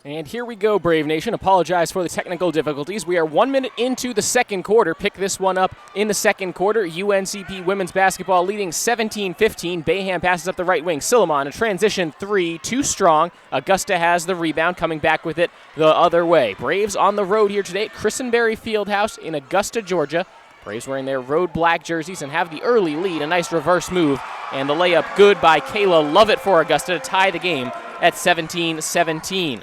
And here we go, Brave Nation. Apologize for the technical difficulties. We are 1 minute into the second quarter. Pick this one up in the second quarter. UNCP women's basketball leading 17-15. Bayham passes up the right wing. Silliman, a transition three, too strong. Augusta has the rebound, coming back with it the other way. Braves on the road here today at Christenberry Fieldhouse in Augusta, Georgia. Braves wearing their road black jerseys and have the early lead. A nice reverse move, and the layup good by Kayla. Love it for Augusta to tie the game at 17-17.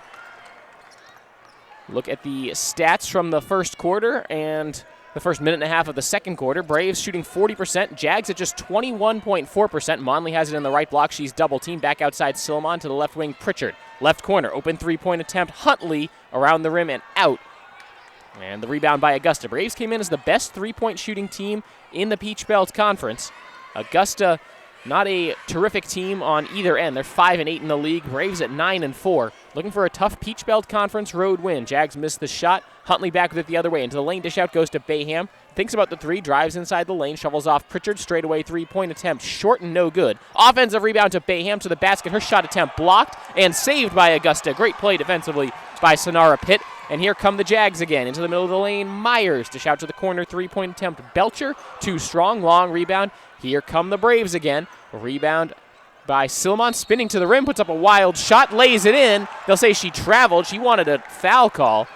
Look at the stats from the first quarter and the first minute and a half of the second quarter. Braves shooting 40%. Jags at just 21.4%. Monley has it in the right block. She's double-teamed. Back outside Silliman to the left wing. Pritchard. Left corner. Open three-point attempt. Huntley around the rim and out. And the rebound by Augusta. Braves came in as the best three-point shooting team in the Peach Belt Conference. Augusta, not a terrific team on either end. They're 5-8 in the league. Braves at 9-4. Looking for a tough Peach Belt Conference road win. Jags missed the shot. Huntley back with it the other way. Into the lane, dish out goes to Bayham. Thinks about the three, drives inside the lane, shovels off Pritchard. Straightaway three-point attempt, short and no good. Offensive rebound to Bayham to the basket. Her shot attempt blocked and saved by Augusta. Great play defensively by Sonara Pitt. And here come the Jags again. Into the middle of the lane, Myers. Dish out to the corner, three-point attempt. Belcher, too strong, long rebound. Here come the Braves again. Rebound by Silliman, spinning to the rim, puts up a wild shot, lays it in. They'll say she traveled. She wanted a foul call.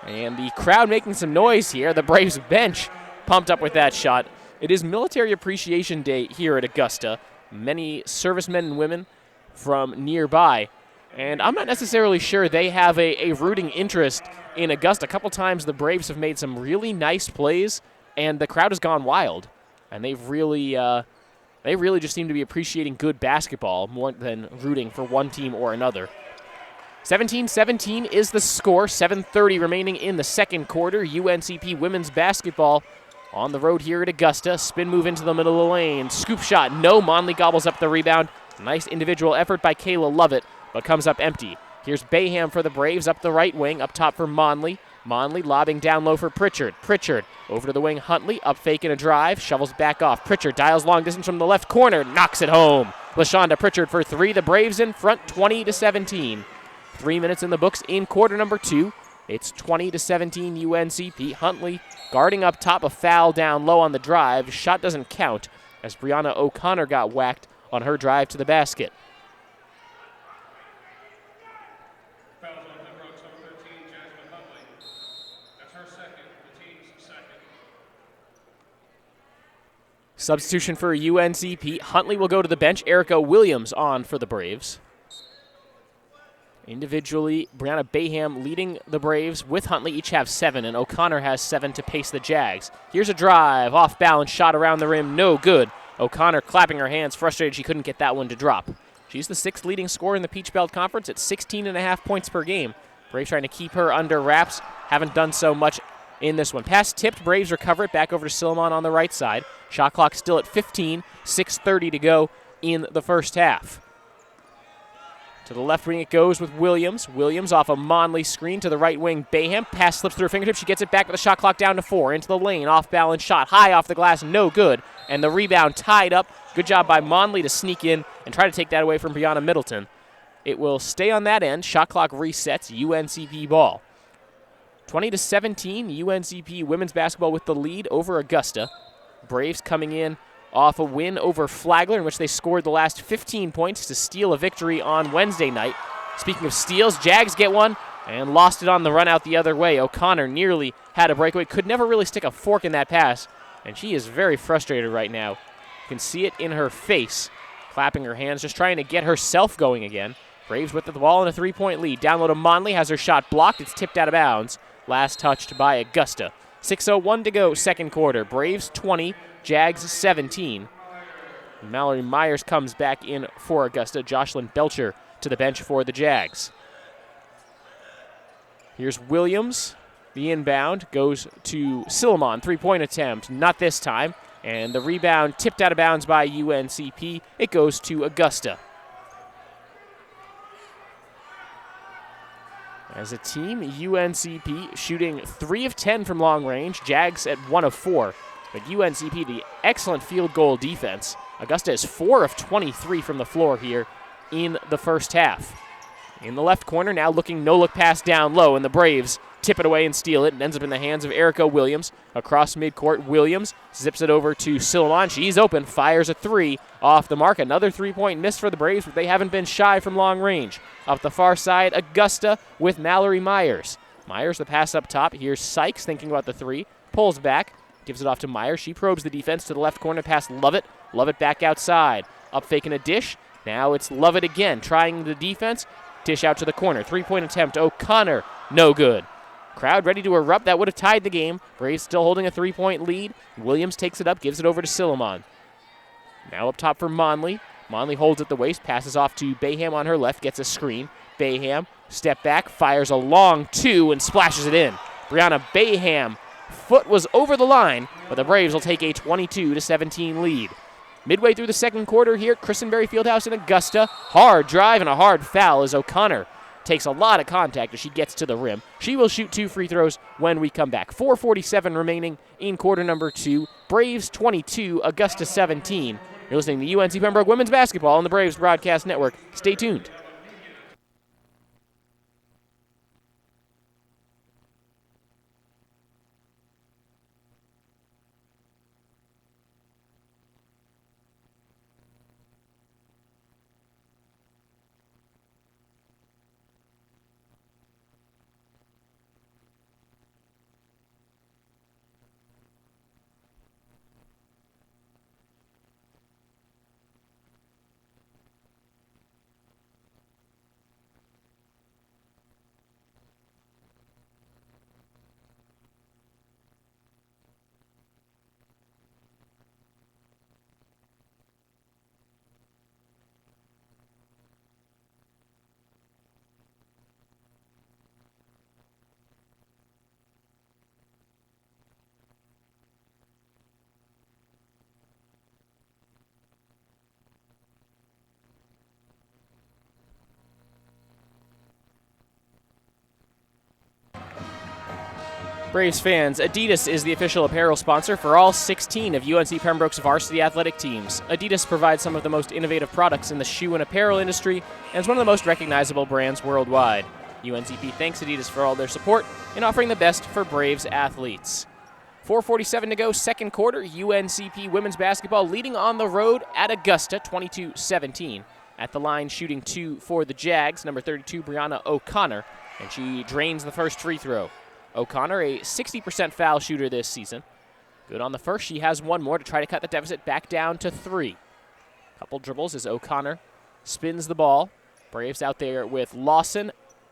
And the crowd making some noise here. The Braves bench pumped up with that shot. It is Military Appreciation Day here at Augusta. Many servicemen and women from nearby. And I'm not necessarily sure they have a rooting interest in Augusta. A couple times the Braves have made some really nice plays, and the crowd has gone wild. And they really just seem to be appreciating good basketball more than rooting for one team or another. 17-17 is the score. 7:30 remaining in the second quarter. UNCP women's basketball on the road here at Augusta. Spin move into the middle of the lane. Scoop shot. No. Monley gobbles up the rebound. Nice individual effort by Kayla Lovett, but comes up empty. Here's Bayham for the Braves up the right wing. Up top for Monley. Monley lobbing down low for Pritchard. Pritchard over to the wing. Huntley up faking a drive. Shovels back off. Pritchard dials long distance from the left corner. Knocks it home. LaShonda Pritchard for three. The Braves in front 20-17. 3 minutes in the books in quarter number two. It's 20-17 UNCP. Huntley guarding up top. A foul down low on the drive. Shot doesn't count as Brianna O'Connor got whacked on her drive to the basket. Substitution for UNCP. Huntley will go to the bench. Erica Williams on for the Braves. Individually, Brianna Bayham leading the Braves with Huntley. Each have 7, and O'Connor has 7 to pace the Jags. Here's a drive. Off balance shot around the rim. No good. O'Connor clapping her hands, frustrated she couldn't get that one to drop. She's the 6th leading scorer in the Peach Belt Conference at 16.5 points per game. Braves trying to keep her under wraps. Haven't done so much in this one. Pass tipped. Braves recover it. Back over to Silliman on the right side. Shot clock still at 15. 6:30 to go in the first half. To the left wing it goes with Williams. Williams off a Monley screen to the right wing. Bayham. Pass slips through her fingertips. She gets it back with the shot clock down to 4. Into the lane. Off balance shot. High off the glass. No good. And the rebound tied up. Good job by Monley to sneak in and try to take that away from Brianna Middleton. It will stay on that end. Shot clock resets. UNCP ball. 20-17. UNCP women's basketball with the lead over Augusta. Braves coming in off a win over Flagler, in which they scored the last 15 points to steal a victory on Wednesday night. Speaking of steals, Jags get one and lost it on the run out the other way. O'Connor nearly had a breakaway, could never really stick a fork in that pass, and she is very frustrated right now. You can see it in her face, clapping her hands, just trying to get herself going again. Braves with the ball and a 3-point lead. Down low to Monley, has her shot blocked. It's tipped out of bounds. Last touched by Augusta. 6:01 to go, second quarter. Braves 20, Jags 17. Mallory Myers comes back in for Augusta. Jocelyn Belcher to the bench for the Jags. Here's Williams. The inbound goes to Silliman. 3-point attempt, not this time. And the rebound tipped out of bounds by UNCP. It goes to Augusta. As a team, UNCP shooting 3 of 10 from long range. Jags at 1 of 4. But UNCP, the excellent field goal defense. Augusta is 4 of 23 from the floor here in the first half. In the left corner, now looking no-look pass down low, and the Braves tip it away and steal it. It ends up in the hands of Erica Williams. Across midcourt, Williams zips it over to Silliman. She's open, fires a three off the mark. Another three-point miss for the Braves, but they haven't been shy from long range. Up the far side, Augusta with Mallory Myers. Myers, the pass up top. Here's Sykes thinking about the three. Pulls back, gives it off to Myers. She probes the defense to the left corner, past Lovett. Lovett back outside. Up faking a dish. Now it's Lovett again, trying the defense. Dish out to the corner. Three-point attempt. O'Connor, no good. Crowd ready to erupt. That would have tied the game. Braves still holding a three-point lead. Williams takes it up, gives it over to Silliman. Now up top for Monley. Monley holds at the waist, passes off to Bayham on her left, gets a screen. Bayham, step back, fires a long two and splashes it in. Brianna Bayham, foot was over the line, but the Braves will take a 22-17 lead. Midway through the second quarter here at Christenberry Fieldhouse in Augusta. Hard drive and a hard foul as O'Connor takes a lot of contact as she gets to the rim. She will shoot 2 free throws when we come back. 4:47 remaining in quarter number 2. Braves 22, Augusta 17. You're listening to UNC Pembroke Women's Basketball on the Braves Broadcast Network. Stay tuned. Braves fans, Adidas is the official apparel sponsor for all 16 of UNC Pembroke's varsity athletic teams. Adidas provides some of the most innovative products in the shoe and apparel industry and is one of the most recognizable brands worldwide. UNCP thanks Adidas for all their support in offering the best for Braves athletes. 4:47 to go, second quarter. UNCP women's basketball leading on the road at Augusta, 22-17. At the line, shooting 2 for the Jags, number 32, Brianna O'Connor, and she drains the first free throw. O'Connor, a 60% foul shooter this season. Good on the first. She has one more to try to cut the deficit back down to 3. Couple dribbles as O'Connor spins the ball. Braves out there with Lawson,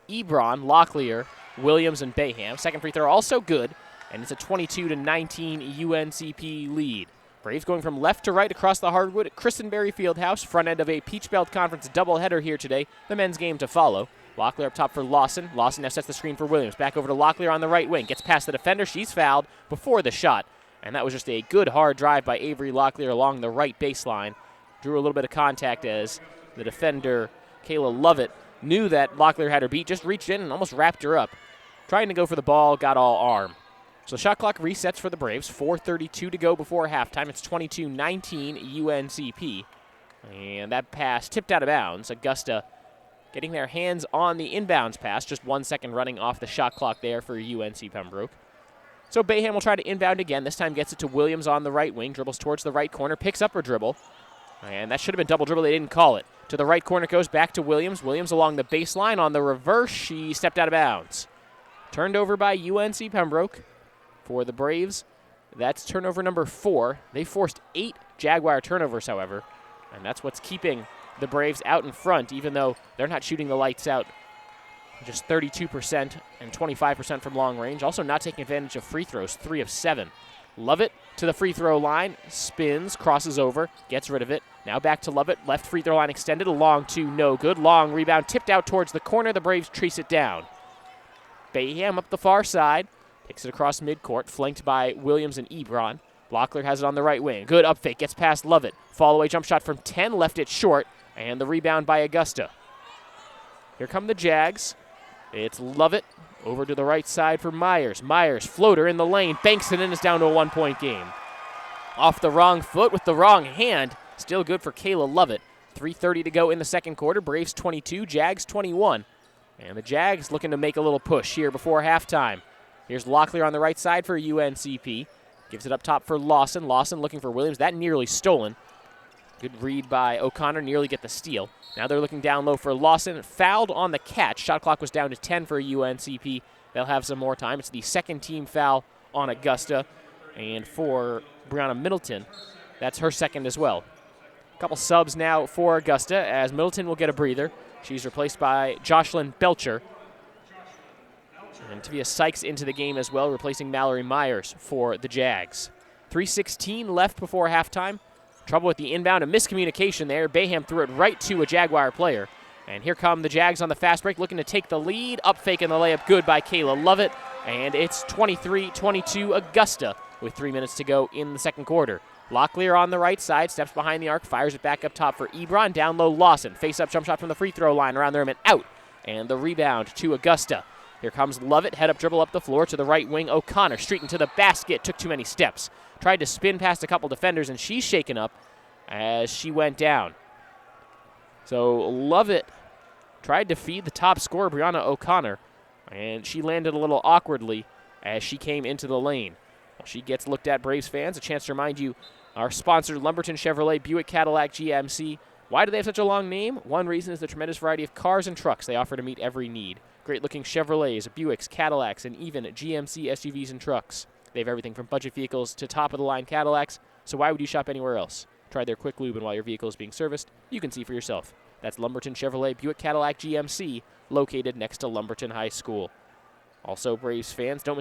Ebron, Locklear, Williams, and Bayham. Second free throw also good, and it's a 22-19 UNCP lead. Braves going from left to right across the hardwood at Christenberry Fieldhouse, front end of a Peach Belt Conference doubleheader here today. The men's game to follow. Locklear up top for Lawson. Lawson now sets the screen for Williams. Back over to Locklear on the right wing. Gets past the defender. She's fouled before the shot. And that was just a good hard drive by Avery Locklear along the right baseline. Drew a little bit of contact as the defender, Kayla Lovett, knew that Locklear had her beat. Just reached in and almost wrapped her up. Trying to go for the ball, got all arm. So shot clock resets for the Braves. 4:32 to go before halftime. It's 22-19 UNCP. And that pass tipped out of bounds. Augusta getting their hands on the inbounds pass. Just 1 second running off the shot clock there for UNC Pembroke. So Bayham will try to inbound again. This time gets it to Williams on the right wing. Dribbles towards the right corner. Picks up her dribble. And that should have been double dribble. They didn't call it. To the right corner goes back to Williams. Williams along the baseline on the reverse. She stepped out of bounds. Turned over by UNC Pembroke for the Braves. That's turnover number 4. They forced 8 Jaguar turnovers, however. And that's what's keeping the Braves out in front, even though they're not shooting the lights out. Just 32% and 25% from long range. Also not taking advantage of free throws, 3 of 7. Lovett to the free throw line, spins, crosses over, gets rid of it. Now back to Lovett, left free throw line extended, a long two, no good. Long rebound, tipped out towards the corner. The Braves trace it down. Bayham up the far side, takes it across midcourt, flanked by Williams and Ebron. Locklear has it on the right wing. Good up fake, gets past Lovett. Fall away jump shot from 10, left it short. And the rebound by Augusta. Here come the Jags. It's Lovett over to the right side for Myers. Myers, floater in the lane, banks it in, is down to a 1-point game. Off the wrong foot with the wrong hand. Still good for Kayla Lovett. 3:30 to go in the second quarter. Braves 22, Jags 21. And the Jags looking to make a little push here before halftime. Here's Locklear on the right side for UNCP. Gives it up top for Lawson. Lawson looking for Williams. That nearly stolen. Good read by O'Connor. Nearly get the steal. Now they're looking down low for Lawson. Fouled on the catch. Shot clock was down to 10 for UNCP. They'll have some more time. It's the second team foul on Augusta. And for Brianna Middleton, that's her second as well. A couple subs now for Augusta as Middleton will get a breather. She's replaced by Jocelyn Belcher. And Tavia Sykes into the game as well, replacing Mallory Myers for the Jags. 3:16 left before halftime. Trouble with the inbound, a miscommunication there. Bayham threw it right to a Jaguar player. And here come the Jags on the fast break, looking to take the lead. Up faking the layup, good by Kayla Lovett. And it's 23-22 Augusta with 3 minutes to go in the second quarter. Locklear on the right side, steps behind the arc, fires it back up top for Ebron. Down low, Lawson. Face-up jump shot from the free throw line around the rim and out. And the rebound to Augusta. Here comes Lovett, head-up dribble up the floor to the right wing. O'Connor streaking to the basket, took too many steps. Tried to spin past a couple defenders, and she's shaken up as she went down. So Lovett tried to feed the top scorer, Brianna O'Connor, and she landed a little awkwardly as she came into the lane. Well, she gets looked at, Braves fans. A chance to remind you, our sponsor, Lumberton Chevrolet, Buick Cadillac GMC. Why do they have such a long name? One reason is the tremendous variety of cars and trucks they offer to meet every need. Great-looking Chevrolets, Buicks, Cadillacs, and even GMC SUVs and trucks. They have everything from budget vehicles to top-of-the-line Cadillacs, so why would you shop anywhere else? Try their quick lube, and while your vehicle is being serviced, you can see for yourself. That's Lumberton Chevrolet, Buick Cadillac GMC, located next to Lumberton High School. Also, Braves fans, don't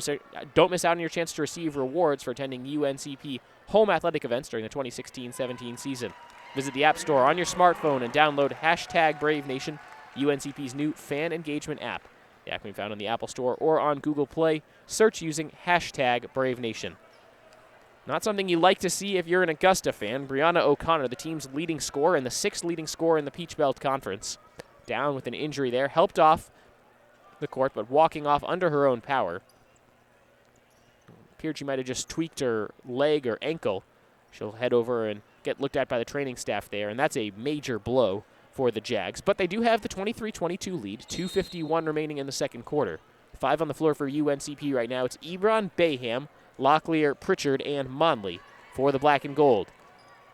miss out on your chance to receive rewards for attending UNCP home athletic events during the 2016-17 season. Visit the App Store on your smartphone and download #BraveNation, UNCP's new fan engagement app. The app can be found on the Apple Store or on Google Play. Search using #BraveNation. Not something you like to see if you're an Augusta fan. Brianna O'Connor, the team's leading scorer and the 6th leading scorer in the Peach Belt Conference. Down with an injury there. Helped off the court, but walking off under her own power. Appeared she might have just tweaked her leg or ankle. She'll head over and get looked at by the training staff there, and that's a major blow for the Jags. But they do have the 23-22 lead, 2:51 remaining in the second quarter. 5 on the floor for UNCP right now. It's Ebron, Bayham, Locklear, Pritchard, and Monley for the black and gold.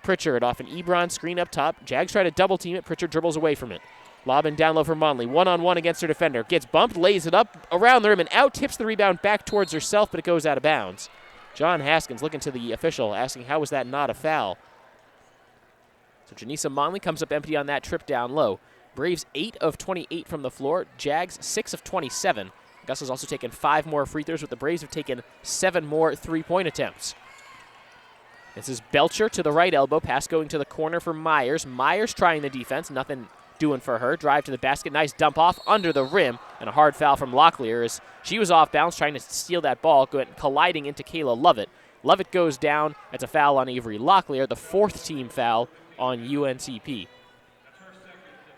Pritchard off an Ebron screen up top. Jags try to double team it. Pritchard dribbles away from it. Lobbing down low for Monley. One-on-one against her defender. Gets bumped, lays it up around the rim and out. Tips the rebound back towards herself, but it goes out of bounds. John Haskins looking to the official, asking how was that not a foul? So Janisa Monley comes up empty on that trip down low. Braves 8 of 28 from the floor. Jags 6 of 27. Gus has also taken 5 more free throws, but the Braves have taken 7 more three-point attempts. This is Belcher to the right elbow. Pass going to the corner for Myers. Myers trying the defense. Nothing doing for her. Drive to the basket. Nice dump off under the rim. And a hard foul from Locklear as she was off balance trying to steal that ball, colliding into Kayla Lovett. Lovett goes down. That's a foul on Avery Locklear, the 4th team foul on UNCP.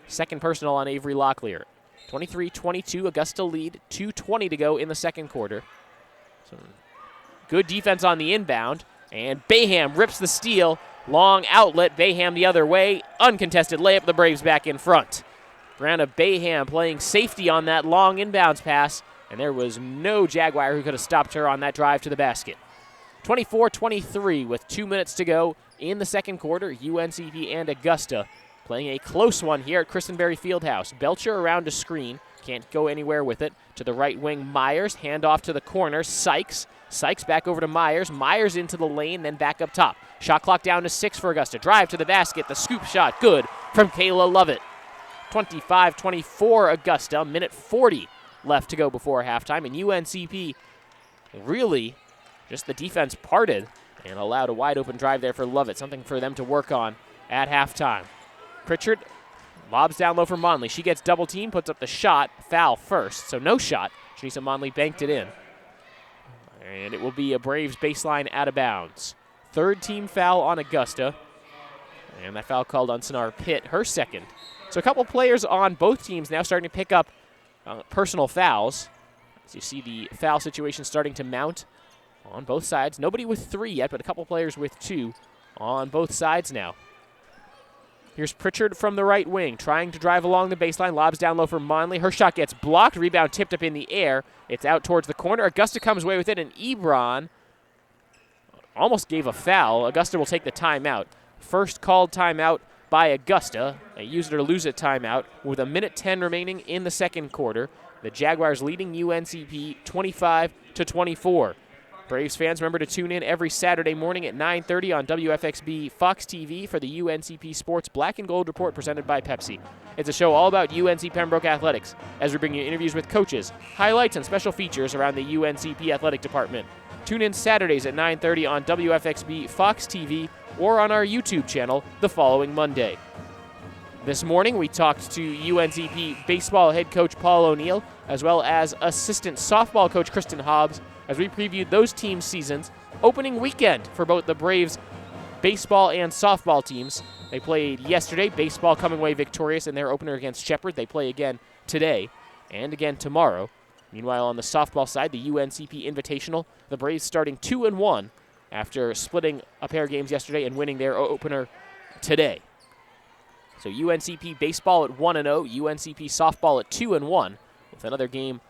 Second personal on Avery Locklear. 23-22, Augusta lead, 2:20 to go in the second quarter. So good defense on the inbound, and Bayham rips the steal. Long outlet, Bayham the other way. Uncontested layup, the Braves back in front. Brianna Bayham playing safety on that long inbounds pass, and there was no Jaguar who could have stopped her on that drive to the basket. 24-23 with 2 minutes to go in the second quarter. UNCP and Augusta playing a close one here at Christenberry Fieldhouse. Belcher around a screen. Can't go anywhere with it. To the right wing, Myers. Handoff to the corner. Sykes. Sykes back over to Myers. Myers into the lane, then back up top. Shot clock down to 6 for Augusta. Drive to the basket. The scoop shot good from Kayla Lovett. 25-24 Augusta. Minute 40 left to go before halftime. And UNCP really just the defense parted and allowed a wide open drive there for Lovett. Something for them to work on at halftime. Pritchard lobs down low for Monley. She gets double team, puts up the shot, foul first, so no shot. Janisa Monley banked it in. And it will be a Braves baseline out of bounds. 3rd team foul on Augusta. And that foul called on Sonar Pitt, her second. So a couple players on both teams now starting to pick up personal fouls. As you see the foul situation starting to mount on both sides. Nobody with 3 yet, but a couple players with 2 on both sides now. Here's Pritchard from the right wing, trying to drive along the baseline, lobs down low for Monley. Her shot gets blocked, rebound tipped up in the air. It's out towards the corner. Augusta comes away with it, and Ebron almost gave a foul. Augusta will take the timeout. First called timeout by Augusta. A use it or lose it timeout with 1:10 remaining in the second quarter. The Jaguars leading UNCP 25-24. Braves fans, remember to tune in every Saturday morning at 9:30 on WFXB Fox TV for the UNCP Sports Black and Gold Report presented by Pepsi. It's a show all about UNC Pembroke athletics, as we bring you interviews with coaches, highlights, and special features around the UNCP athletic department. Tune in Saturdays at 9:30 on WFXB Fox TV or on our YouTube channel the following Monday. This morning, we talked to UNCP baseball head coach Paul O'Neill, as well as assistant softball coach Kristen Hobbs, as we previewed those team seasons. Opening weekend for both the Braves baseball and softball teams. They played yesterday, baseball coming away victorious in their opener against Shepherd. They play again today and again tomorrow. Meanwhile, on the softball side, the UNCP Invitational, the Braves starting 2-1 after splitting a pair of games yesterday and winning their opener today. So UNCP baseball at 1-0, UNCP softball at 2-1, with another game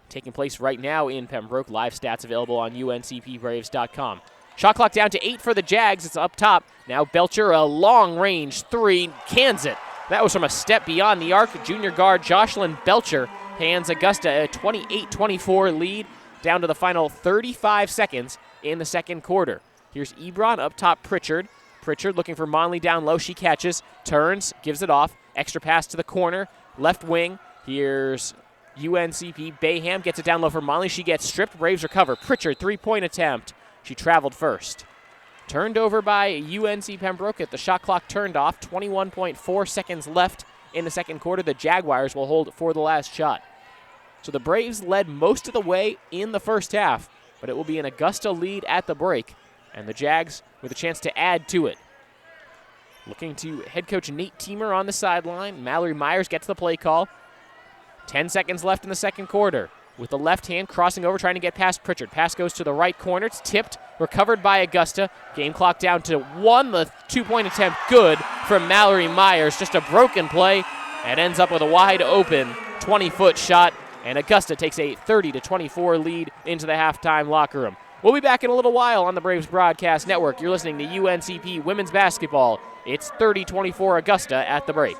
taking place right now in Pembroke. Live stats available on uncpbraves.com. Shot clock down to 8 for the Jags. It's up top. Now Belcher, a long-range three, cans it. That was from a step beyond the arc. Junior guard Jocelyn Belcher hands Augusta a 28-24 lead down to the final 35 seconds in the second quarter. Here's Ebron up top, Pritchard. Pritchard looking for Monley down low. She catches, turns, gives it off. Extra pass to the corner, left wing. Here's UNCP. Bayham gets it down low for Monley. She gets stripped. Braves recover. Pritchard, three-point attempt. She traveled first. Turned over by UNC Pembroke at the shot clock turned off. 21.4 seconds left in the second quarter. The Jaguars will hold for the last shot. So the Braves led most of the way in the first half, but it will be an Augusta lead at the break, and the Jags with a chance to add to it. Looking to head coach Nate Teamer on the sideline. Mallory Myers gets the play call. 10 seconds left in the second quarter. With the left hand crossing over, trying to get past Pritchard. Pass goes to the right corner. It's tipped, recovered by Augusta. Game clock down to 1. The two-point attempt good from Mallory Myers. Just a broken play and ends up with a wide open 20-foot shot. And Augusta takes a 30-24 lead into the halftime locker room. We'll be back in a little while on the Braves Broadcast Network. You're listening to UNCP Women's Basketball. It's 30-24 Augusta at the break.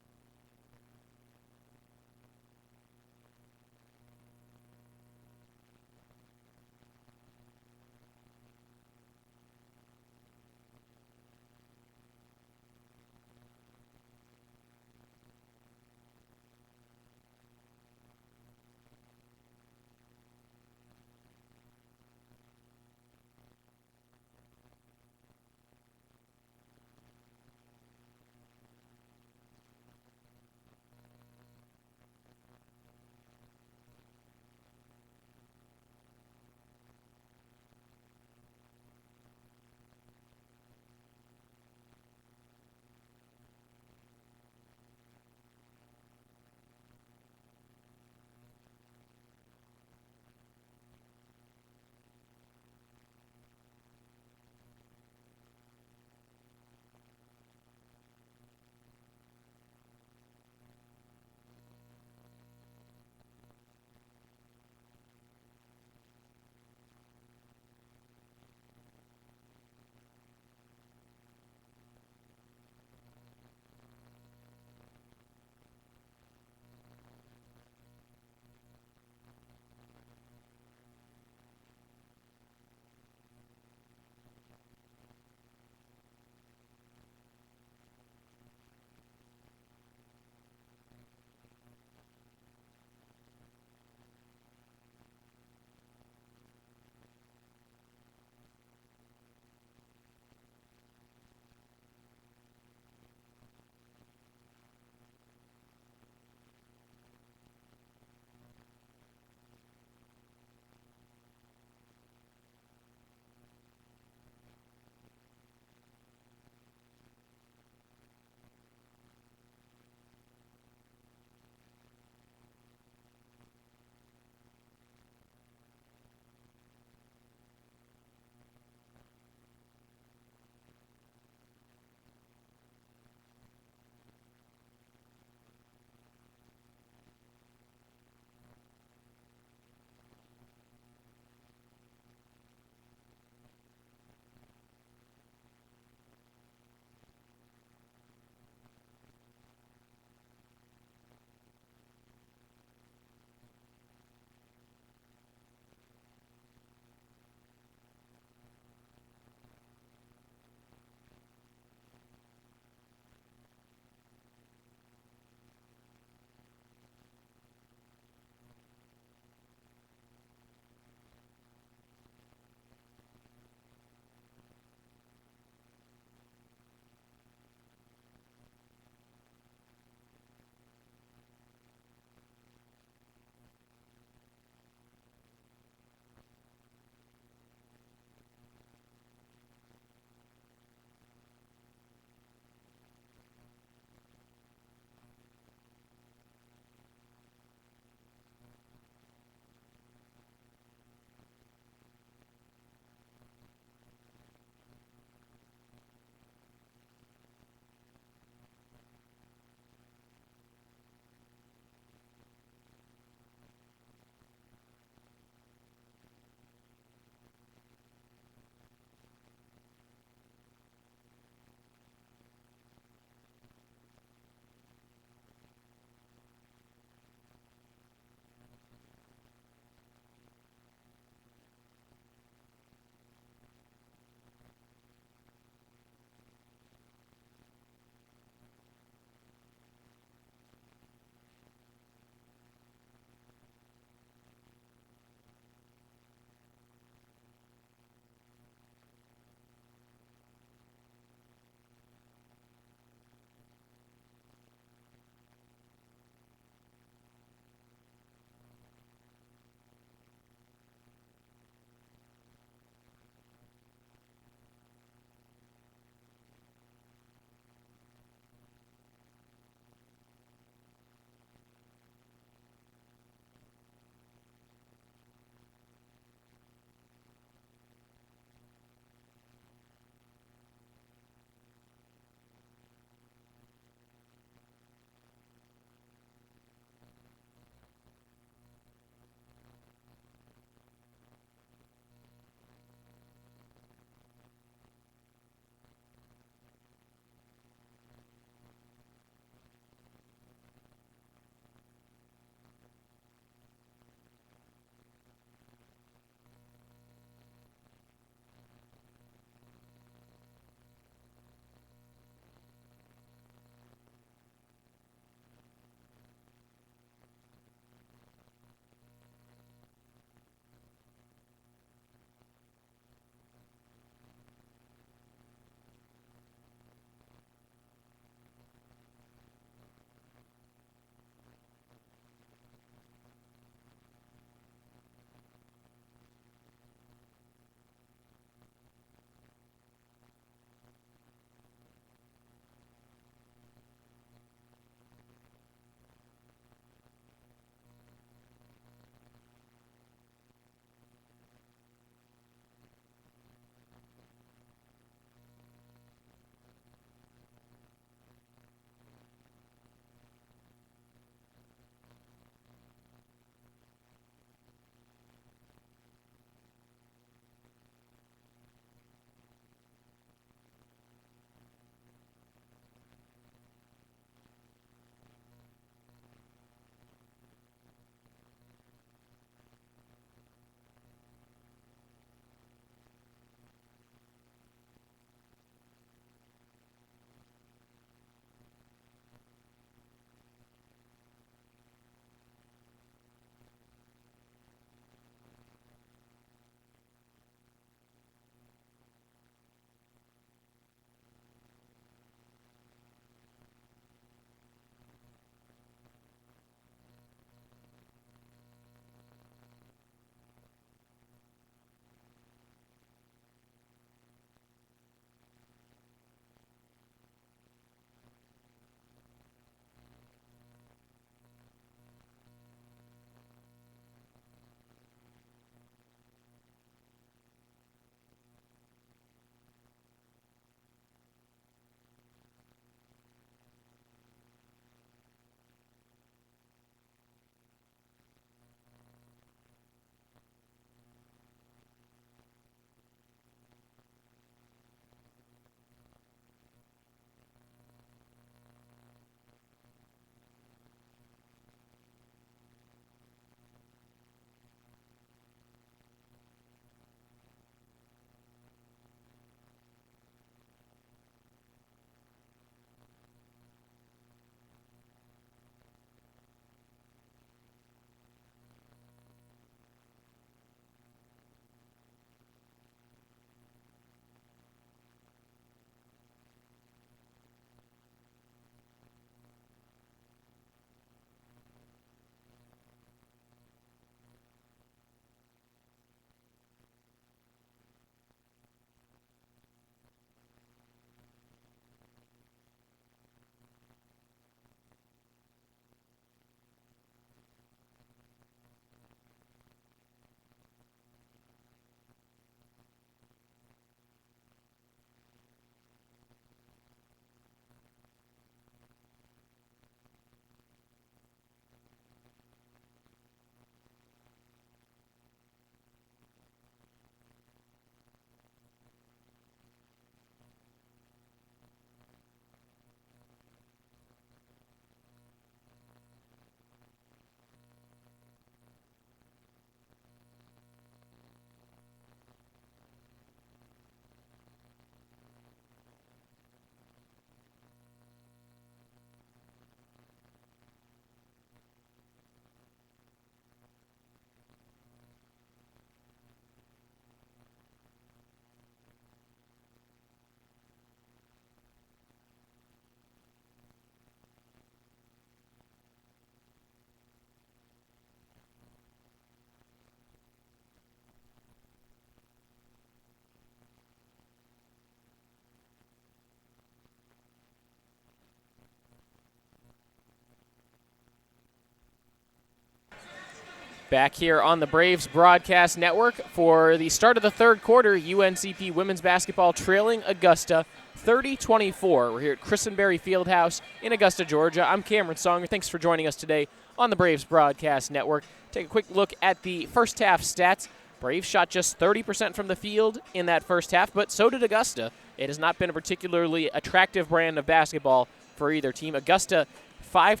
Back here on the Braves Broadcast Network for the start of the third quarter, UNCP women's basketball trailing Augusta 30-24. We're here at Christenberry Fieldhouse in Augusta, Georgia. I'm Cameron Songer. Thanks for joining us today on the Braves Broadcast Network. Take a quick look at the first half stats. Braves shot just 30% from the field in that first half, but so did Augusta. It has not been a particularly attractive brand of basketball for either team. Augusta, 5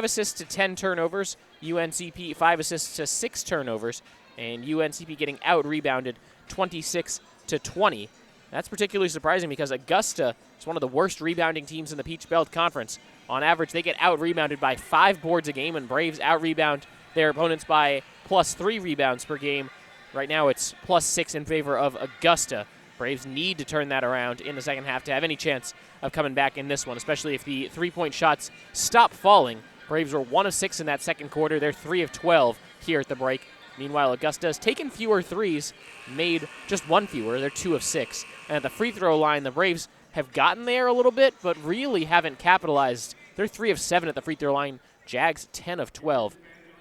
assists to 10 turnovers. UNCP 5 assists to 6 turnovers, and UNCP getting out-rebounded 26-20. That's particularly surprising because Augusta is one of the worst rebounding teams in the Peach Belt Conference. On average, they get out-rebounded by 5 boards a game, and Braves out-rebound their opponents by +3 rebounds per game. Right now, it's +6 in favor of Augusta. Braves need to turn that around in the second half to have any chance of coming back in this one, especially if the three-point shots stop falling. Braves were 1 of 6 in that second quarter. They're 3 of 12 here at the break. Meanwhile, Augusta has taken fewer threes, made just 1 fewer. They're 2 of 6. And at the free throw line, the Braves have gotten there a little bit, but really haven't capitalized. They're 3 of 7 at the free throw line. Jags 10 of 12.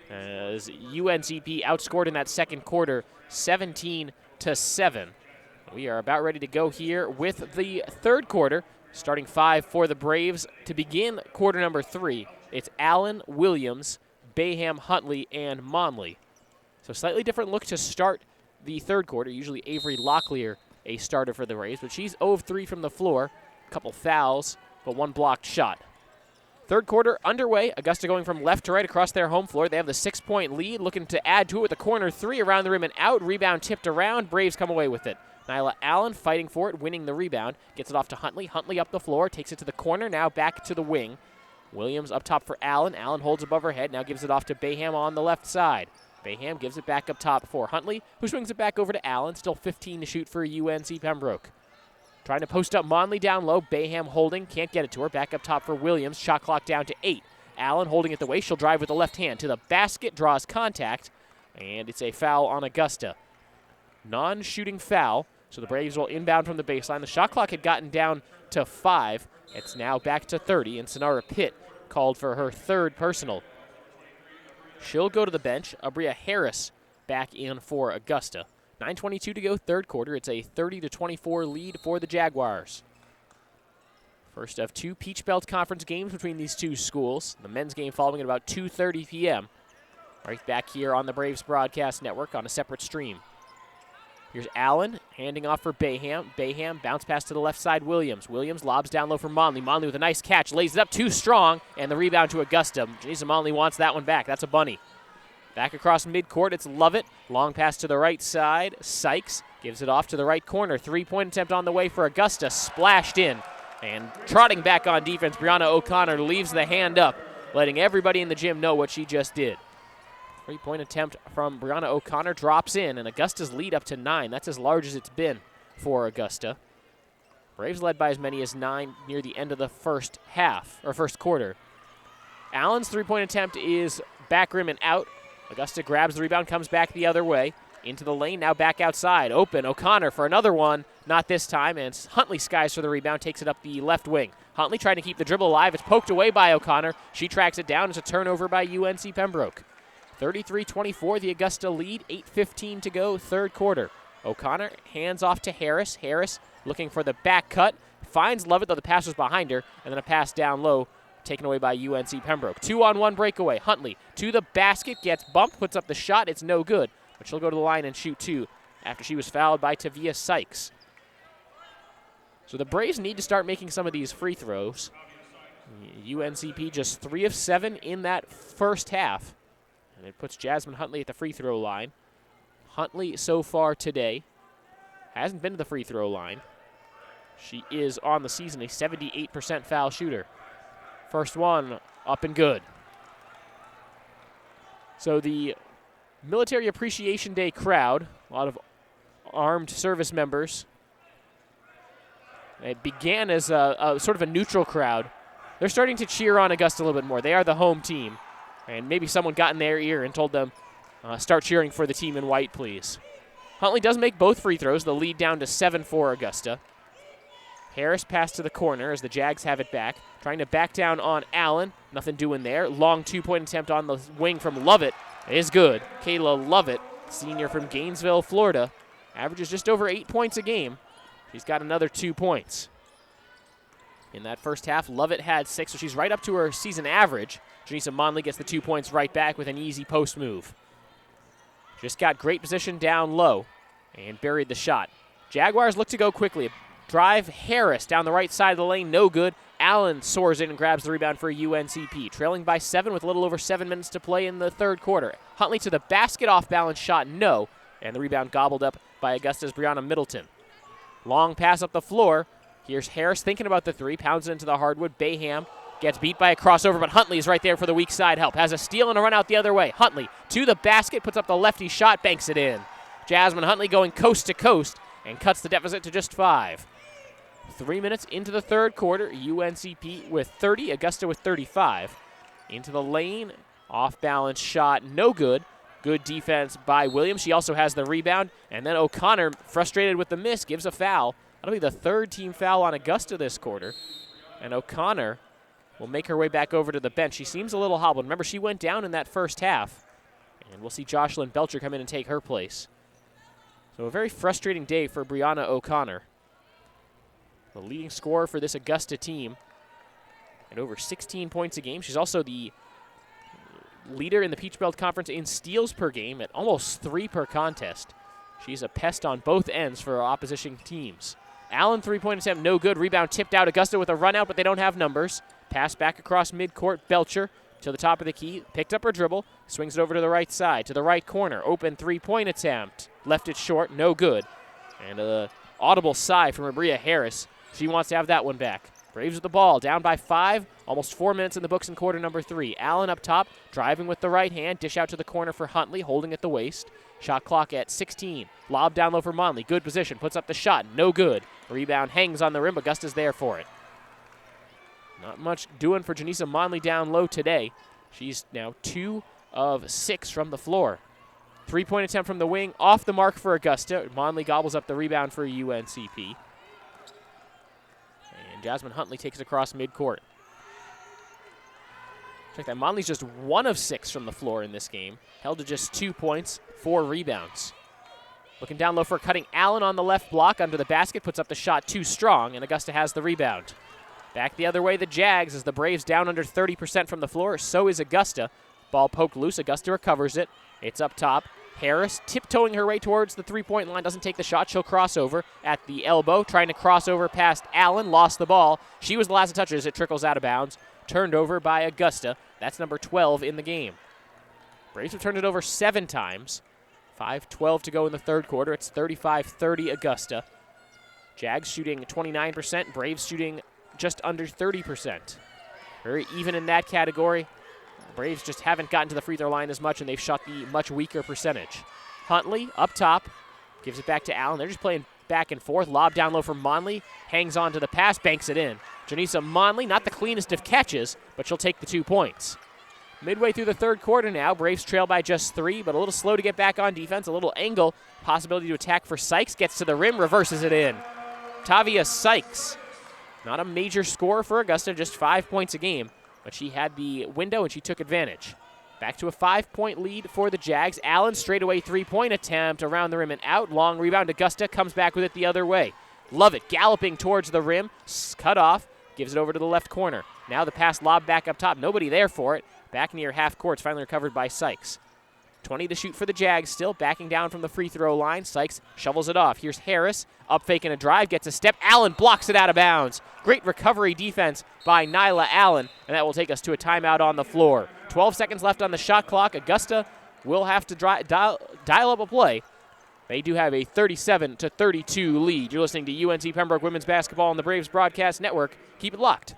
As UNCP outscored in that second quarter 17-7. We are about ready to go here with the third quarter. Starting 5 for the Braves to begin quarter number 3. It's Allen, Williams, Bayham, Huntley, and Monley. So slightly different look to start the third quarter. Usually Avery Locklear a starter for the Braves, but she's 0 of 3 from the floor. A couple fouls, but 1 blocked shot. Third quarter underway. Augusta going from left to right across their home floor. They have the 6-point lead, looking to add to it with a corner 3 around the rim and out. Rebound tipped around. Braves come away with it. Nyla Allen fighting for it, winning the rebound. Gets it off to Huntley. Huntley up the floor, takes it to the corner, now back to the wing. Williams up top for Allen. Allen holds above her head, now gives it off to Bayham on the left side. Bayham gives it back up top for Huntley, who swings it back over to Allen. Still 15 to shoot for UNC Pembroke. Trying to post up Monley down low. Bayham holding, can't get it to her. Back up top for Williams. Shot clock down to 8. Allen holding it the way. She'll drive with the left hand to the basket, draws contact, and it's a foul on Augusta. Non-shooting foul. So the Braves will inbound from the baseline. The shot clock had gotten down to 5. It's now back to 30, and Sonara Pitt called for her 3rd personal. She'll go to the bench. Abria Harris back in for Augusta. 9:22 to go, third quarter. It's a 30-24 lead for the Jaguars. First of 2 Peach Belt Conference games between these two schools. The men's game following at about 2:30 p.m. Right back here on the Braves Broadcast Network on a separate stream. Here's Allen, handing off for Bayham. Bayham, bounce pass to the left side, Williams. Williams lobs down low for Monley. Monley with a nice catch, lays it up too strong, and the rebound to Augusta. Jason Monley wants that one back. That's a bunny. Back across midcourt, it's Lovett. Long pass to the right side. Sykes gives it off to the right corner. 3-point attempt on the way for Augusta. Splashed in. And trotting back on defense, Brianna O'Connor leaves the hand up, letting everybody in the gym know what she just did. 3-point attempt from Brianna O'Connor drops in, and Augusta's lead up to 9. That's as large as it's been for Augusta. Braves led by as many as 9 near the end of the first quarter. Allen's 3-point attempt is back rim and out. Augusta grabs the rebound, comes back the other way. Into the lane, now back outside. Open, O'Connor for another one. Not this time, and Huntley skies for the rebound, takes it up the left wing. Huntley trying to keep the dribble alive. It's poked away by O'Connor. She tracks it down. It's a turnover by UNC Pembroke. 33-24, the Augusta lead. 8:15 to go, third quarter. O'Connor hands off to Harris. Harris looking for the back cut. Finds Lovett, though the pass was behind her. And then a pass down low, taken away by UNC Pembroke. 2-on-1 breakaway. Huntley to the basket, gets bumped, puts up the shot. It's no good. But she'll go to the line and shoot 2 after she was fouled by Tavia Sykes. So the Braves need to start making some of these free throws. UNCP just 3 of 7 in that first half. And it puts Jasmine Huntley at the free throw line. Huntley so far today hasn't been to the free throw line. She is on the season a 78% foul shooter. First one up and good. So the Military Appreciation Day crowd, a lot of armed service members. It began as a sort of a neutral crowd. They're starting to cheer on Augusta a little bit more. They are the home team. And maybe someone got in their ear and told them, start cheering for the team in white, please. Huntley does make both free throws. The lead down to 7 for Augusta. Harris passed to the corner as the Jags have it back. Trying to back down on Allen. Nothing doing there. Long 2-point attempt on the wing from Lovett. is good. Kayla Lovett, senior from Gainesville, Florida, averages just over 8 points a game. She's got another 2 points. In that first half, Lovett had 6, so she's right up to her season average. Janisa Monley gets the 2 points right back with an easy post move. Just got great position down low and buried the shot. Jaguars look to go quickly. Drive Harris down the right side of the lane, no good. Allen soars in and grabs the rebound for UNCP. Trailing by 7 with a little over 7 minutes to play in the third quarter. Huntley to the basket, off-balance shot, no. And the rebound gobbled up by Augusta's Brianna Middleton. Long pass up the floor. Here's Harris thinking about the 3, pounds it into the hardwood. Bayham gets beat by a crossover, but Huntley is right there for the weak side help. Has a steal and a run out the other way. Huntley to the basket, puts up the lefty shot, banks it in. Jasmine Huntley going coast to coast and cuts the deficit to just 5. 3 minutes into the third quarter, UNCP with 30, Augusta with 35. Into the lane, off-balance shot, no good. Good defense by Williams. She also has the rebound. And then O'Connor, frustrated with the miss, gives a foul. That'll be the third team foul on Augusta this quarter. And O'Connor will make her way back over to the bench. She seems a little hobbled. Remember, she went down in that first half. And we'll see Jocelyn Belcher come in and take her place. So a very frustrating day for Brianna O'Connor, the leading scorer for this Augusta team at over 16 points a game. She's also the leader in the Peach Belt Conference in steals per game at almost 3 per contest. She's a pest on both ends for opposition teams. Allen, 3-point attempt, no good. Rebound tipped out. Augusta with a run out, but they don't have numbers. Pass back across midcourt. Belcher to the top of the key. Picked up her dribble. Swings it over to the right side, to the right corner. Open 3-point attempt. Left it short, no good. And an audible sigh from Abria Harris. She wants to have that one back. Braves with the ball, down by 5. Almost 4 minutes in the books in quarter number 3. Allen up top, driving with the right hand. Dish out to the corner for Huntley, holding at the waist. Shot clock at 16. Lob down low for Monley. Good position. Puts up the shot. No good. Rebound hangs on the rim. Augusta's there for it. Not much doing for Janisa Monley down low today. She's now 2 of 6 from the floor. 3-point attempt from the wing. Off the mark for Augusta. Monley gobbles up the rebound for UNCP. And Jasmine Huntley takes it across midcourt. Check that. Monley's just 1 of 6 from the floor in this game. Held to just 2 points, 4 rebounds. Looking down low for cutting Allen on the left block under the basket. Puts up the shot too strong, and Augusta has the rebound. Back the other way, the Jags, as the Braves down under 30% from the floor. So is Augusta. Ball poked loose. Augusta recovers it. It's up top. Harris tiptoeing her way towards the 3-point line. Doesn't take the shot. She'll cross over at the elbow. Trying to cross over past Allen. Lost the ball. She was the last to touch it as it trickles out of bounds. Turned over by Augusta. That's number 12 in the game. Braves have turned it over 7 times. 5:12 to go in the third quarter. It's 35-30 Augusta. Jags shooting 29%. Braves shooting just under 30%. Very even in that category. Braves just haven't gotten to the free throw line as much, and they've shot the much weaker percentage. Huntley up top, gives it back to Allen. They're just playing back and forth. Lob down low for Monley. Hangs on to the pass, banks it in. Janisa Monley, not the cleanest of catches, but she'll take the 2 points. Midway through the third quarter now, Braves trail by just 3, but a little slow to get back on defense. A little angle, possibility to attack for Sykes. Gets to the rim, reverses it in. Tavia Sykes, not a major scorer for Augusta, just 5 points a game, but she had the window and she took advantage. Back to a 5-point lead for the Jags. Allen straightaway 3-point attempt around the rim and out. Long rebound. Augusta comes back with it the other way. Lovett galloping towards the rim. Cut off. Gives it over to the left corner. Now the pass lob back up top. Nobody there for it. Back near half court. It's finally recovered by Sykes. 20 to shoot for the Jags still. Backing down from the free throw line. Sykes shovels it off. Here's Harris. Up faking a drive. Gets a step. Allen blocks it out of bounds. Great recovery defense by Nyla Allen. And that will take us to a timeout on the floor. 12 seconds left on the shot clock. Augusta will have to dial up a play. They do have a 37-32 lead. You're listening to UNC Pembroke Women's Basketball on the Braves Broadcast Network. Keep it locked.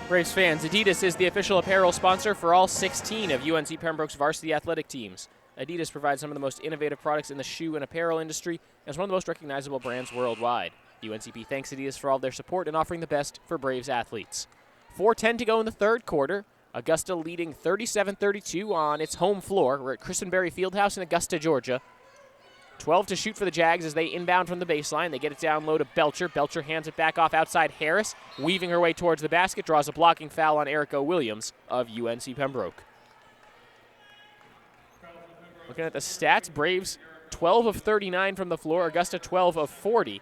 Braves fans, Adidas is the official apparel sponsor for all 16 of UNC Pembroke's varsity athletic teams. Adidas provides some of the most innovative products in the shoe and apparel industry and is one of the most recognizable brands worldwide. UNCP thanks Adidas for all their support and offering the best for Braves athletes. 4:10 to go in the third quarter. Augusta leading 37-32 on its home floor. We're at Christenberry Fieldhouse in Augusta, Georgia. 12 to shoot for the Jags as they inbound from the baseline. They get it down low to Belcher. Belcher hands it back off outside Harris, weaving her way towards the basket, draws a blocking foul on Erica Williams of UNC Pembroke. Looking at the stats, Braves 12 of 39 from the floor, Augusta 12 of 40.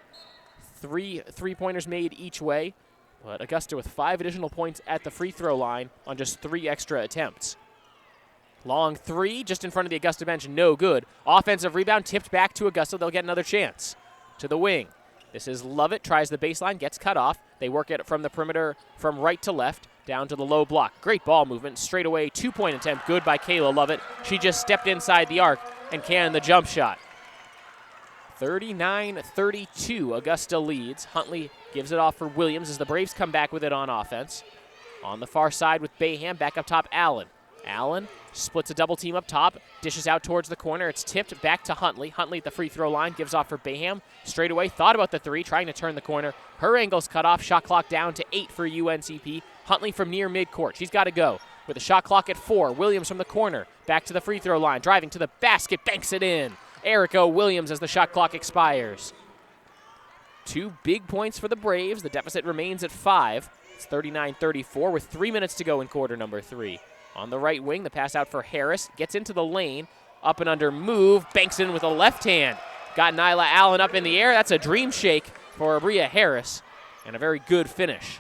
Three-pointers made each way, but Augusta with 5 additional points at the free throw line on just 3 extra attempts. Long three, just in front of the Augusta bench, no good. Offensive rebound tipped back to Augusta. They'll get another chance. To the wing. This is Lovett, tries the baseline, gets cut off. They work it from the perimeter from right to left, down to the low block. Great ball movement, straight away, 2-point attempt, good by Kayla Lovett. She just stepped inside the arc and canned the jump shot. 39-32, Augusta leads. Huntley gives it off for Williams as the Braves come back with it on offense. On the far side with Bayham, back up top, Allen. Allen splits a double team up top, dishes out towards the corner. It's tipped back to Huntley. Huntley at the free throw line, gives off for Bayham. Straight away, thought about the three, trying to turn the corner. Her angle's cut off, shot clock down to 8 for UNCP. Huntley from near midcourt. She's got to go. With a shot clock at 4, Williams from the corner, back to the free throw line, driving to the basket, banks it in. Erica Williams as the shot clock expires. 2 big points for the Braves. The deficit remains at 5. It's 39-34 with 3 minutes to go in quarter number 3. On the right wing, the pass out for Harris. Gets into the lane. Up and under move. Banks in with a left hand. Got Nyla Allen up in the air. That's a dream shake for Abria Harris. And a very good finish.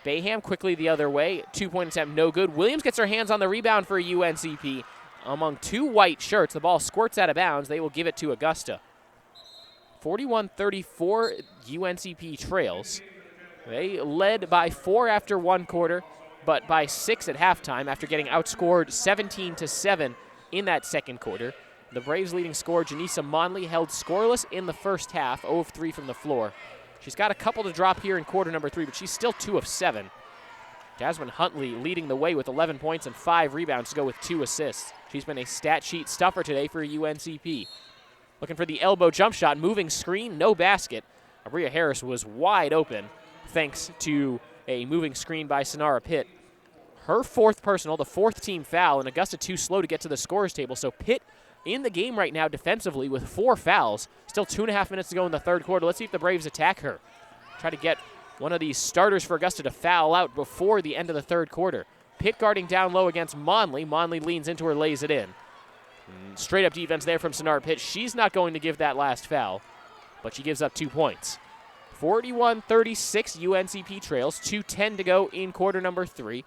Bayham quickly the other way. 2-point attempt, no good. Williams gets her hands on the rebound for UNCP. Among 2 white shirts, the ball squirts out of bounds. They will give it to Augusta. 41-34, UNCP trails. They led by 4 after 1 quarter, but by 6 at halftime after getting outscored 17-7 in that second quarter. The Braves' leading scorer, Janisa Monley, held scoreless in the first half, 0 of 3 from the floor. She's got a couple to drop here in quarter number 3, but she's still 2 of 7. Jasmine Huntley leading the way with 11 points and 5 rebounds to go with 2 assists. She's been a stat sheet stuffer today for UNCP. Looking for the elbow jump shot, moving screen, no basket. Abria Harris was wide open thanks to a moving screen by Sonara Pitt. Her 4th personal, the 4th team foul, and Augusta too slow to get to the scorer's table. So Pitt in the game right now defensively with 4 fouls. Still 2.5 minutes to go in the third quarter. Let's see if the Braves attack her. Try to get one of these starters for Augusta to foul out before the end of the third quarter. Pitt guarding down low against Monley. Monley leans into her, lays it in. Straight up defense there from Sonara Pitt. She's not going to give that last foul, but she gives up 2 points. 41-36, UNCP trails. 2:10 to go in quarter number 3.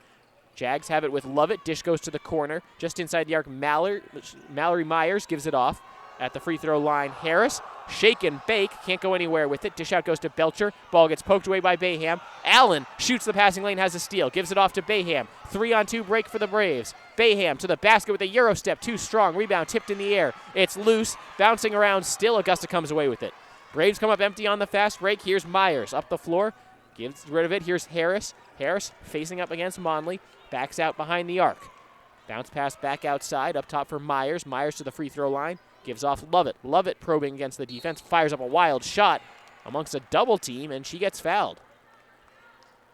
Jags have it with Lovett. Dish goes to the corner. Just inside the arc, Mallory Myers gives it off. At the free throw line, Harris. Shake and bake. Can't go anywhere with it. Dish out goes to Belcher. Ball gets poked away by Bayham. Allen shoots the passing lane, has a steal. Gives it off to Bayham. 3-on-2 break for the Braves. Bayham to the basket with a Euro step. Too strong. Rebound tipped in the air. It's loose. Bouncing around still. Augusta comes away with it. Braves come up empty on the fast break. Here's Myers up the floor. Gives rid of it. Here's Harris. Harris facing up against Monley. Backs out behind the arc. Bounce pass back outside. Up top for Myers. Myers to the free throw line. Gives off Lovett. Lovett probing against the defense. Fires up a wild shot amongst a double team, and she gets fouled.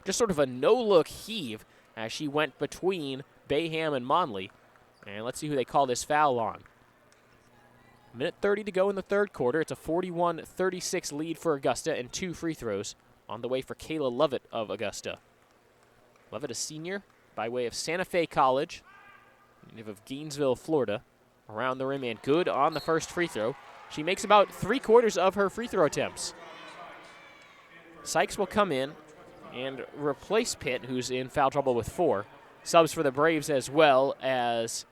Just sort of a no-look heave as she went between Bayham and Monley. And let's see who they call this foul on. Minute 30 to go in the third quarter. It's a 41-36 lead for Augusta and 2 free throws on the way for Kayla Lovett of Augusta. Lovett, a senior by way of Santa Fe College, native of Gainesville, Florida. Around the rim and good on the first free throw. She makes about 3/4 of her free throw attempts. Sykes will come in and replace Pitt, who's in foul trouble with 4. Subs for the Braves as well as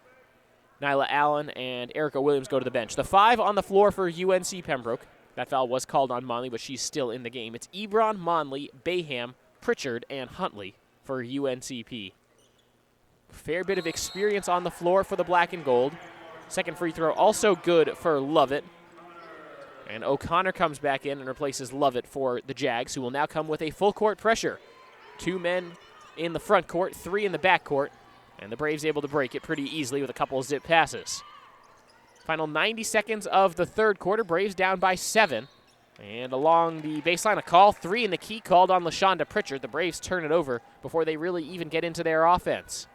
Nyla Allen and Erica Williams go to the bench. The 5 on the floor for UNC Pembroke. That foul was called on Monley, but she's still in the game. It's Ebron, Monley, Bayham, Pritchard, and Huntley for UNCP. Fair bit of experience on the floor for the black and gold. Second free throw also good for Lovett. And O'Connor comes back in and replaces Lovett for the Jags, who will now come with a full court pressure. 2 men in the front court, 3 in the back court, and the Braves able to break it pretty easily with a couple of zip passes. Final 90 seconds of the third quarter, Braves down by 7. And along the baseline, a call, 3 in the key called on LaShonda Pritchard. The Braves turn it over before they really even get into their offense.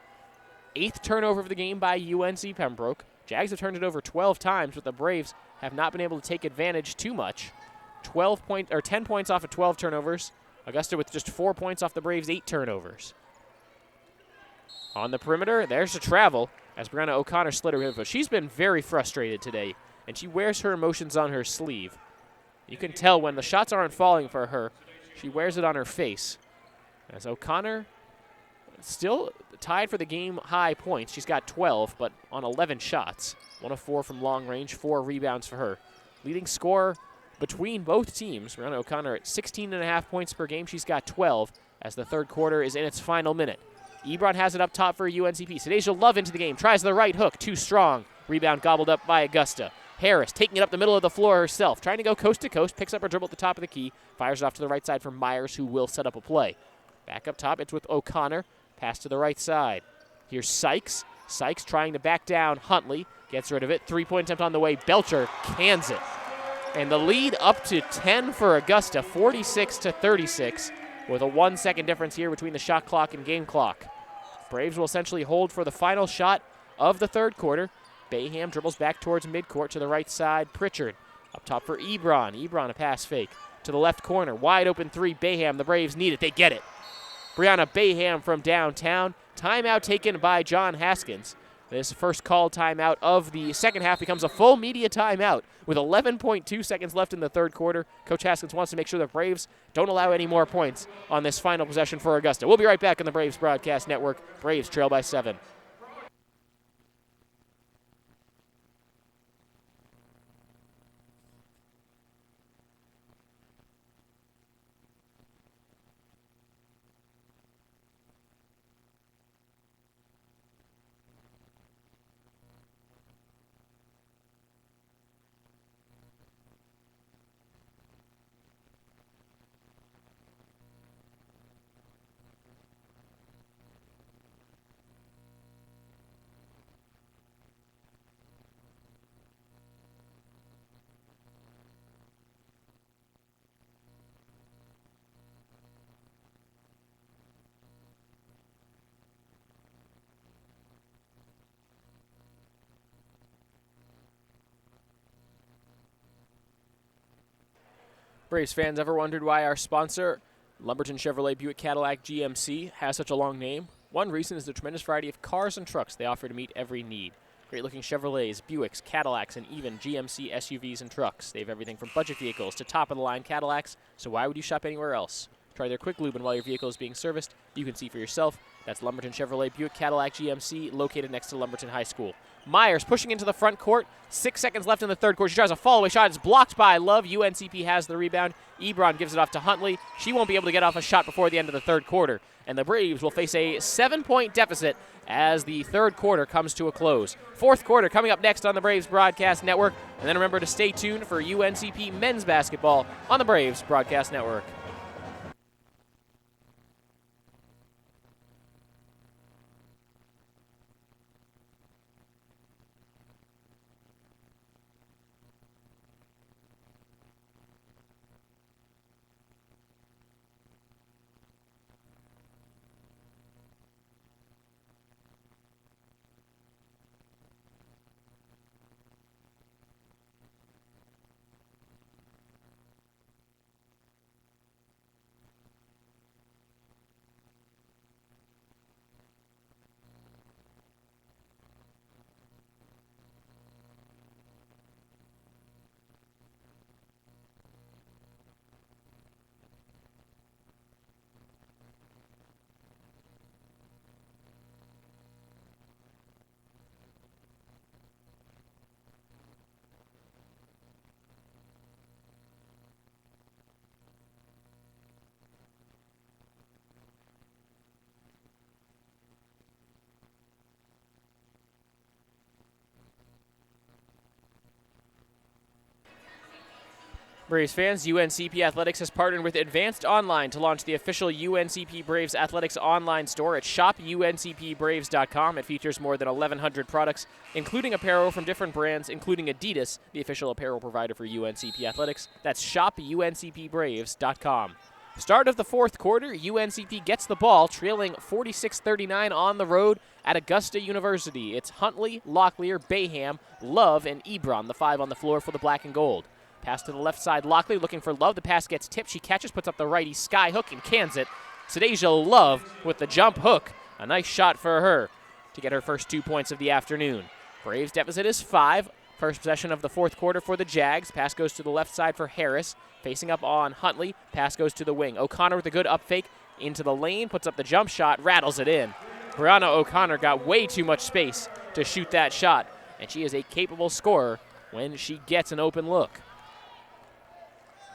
8th turnover of the game by UNC Pembroke. Jags have turned it over 12 times, but the Braves have not been able to take advantage too much. 10 points off of 12 turnovers. Augusta with just 4 points off the Braves' 8 turnovers. On the perimeter, there's a travel as Brianna O'Connor slid her hip. She's been very frustrated today, and she wears her emotions on her sleeve. You can tell when the shots aren't falling for her, she wears it on her face. As O'Connor still tied for the game-high points. She's got 12, but on 11 shots. 1 of 4 from long range, 4 rebounds for her. Leading scorer between both teams, Brianna O'Connor at 16.5 points per game. She's got 12 as the third quarter is in its final minute. Ebron has it up top for UNCP. Sadeja Love into the game, tries the right hook, too strong. Rebound gobbled up by Augusta. Harris taking it up the middle of the floor herself, trying to go coast to coast, picks up her dribble at the top of the key, fires it off to the right side for Myers, who will set up a play. Back up top, it's with O'Connor. Pass to the right side. Here's Sykes. Sykes trying to back down Huntley. Gets rid of it. 3-point attempt on the way. Belcher cans it. And the lead up to 10 for Augusta, 46-36, with a 1-second difference here between the shot clock and game clock. Braves will essentially hold for the final shot of the third quarter. Bayham dribbles back towards midcourt to the right side. Pritchard up top for Ebron. Ebron a pass fake to the left corner. Wide open 3. Bayham. The Braves need it. They get it. Brianna Bayham from downtown. Timeout taken by John Haskins. This first called timeout of the second half becomes a full media timeout with 11.2 seconds left in the third quarter. Coach Haskins wants to make sure the Braves don't allow any more points on this final possession for Augusta. We'll be right back on the Braves Broadcast Network. Braves trail by 7. Braves fans, ever wondered why our sponsor, Lumberton Chevrolet Buick Cadillac GMC, has such a long name? One reason is the tremendous variety of cars and trucks they offer to meet every need. Great-looking Chevrolets, Buicks, Cadillacs, and even GMC SUVs and trucks. They have everything from budget vehicles to top-of-the-line Cadillacs, so why would you shop anywhere else? Try their quick lube, and while your vehicle is being serviced, you can see for yourself. That's Lumberton Chevrolet Buick Cadillac GMC, located next to Lumberton High School. Myers pushing into the front court. 6 seconds left in the third quarter. She tries a fall-away shot. It's blocked by Love. UNCP has the rebound. Ebron gives it off to Huntley. She won't be able to get off a shot before the end of the third quarter. And the Braves will face a 7-point deficit as the third quarter comes to a close. Fourth quarter coming up next on the Braves Broadcast Network. And then remember to stay tuned for UNCP men's basketball on the Braves Broadcast Network. Braves fans, UNCP Athletics has partnered with Advanced Online to launch the official UNCP Braves Athletics online store at shopuncpbraves.com. It features more than 1,100 products, including apparel from different brands, including Adidas, the official apparel provider for UNCP Athletics. That's shopuncpbraves.com. Start of the fourth quarter, UNCP gets the ball, trailing 46-39 on the road at Augusta University. It's Huntley, Locklear, Bayham, Love, and Ebron, the five on the floor for the black and gold. Pass to the left side, Locklear looking for Love. The pass gets tipped. She catches, puts up the righty sky hook, and cans it. Sadeja Love with the jump hook. A nice shot for her to get her first 2 points of the afternoon. Braves deficit is 5. First possession of the fourth quarter for the Jags. Pass goes to the left side for Harris. Facing up on Huntley. Pass goes to the wing. O'Connor with a good up fake into the lane. Puts up the jump shot. Rattles it in. Brianna O'Connor got way too much space to shoot that shot. And she is a capable scorer when she gets an open look.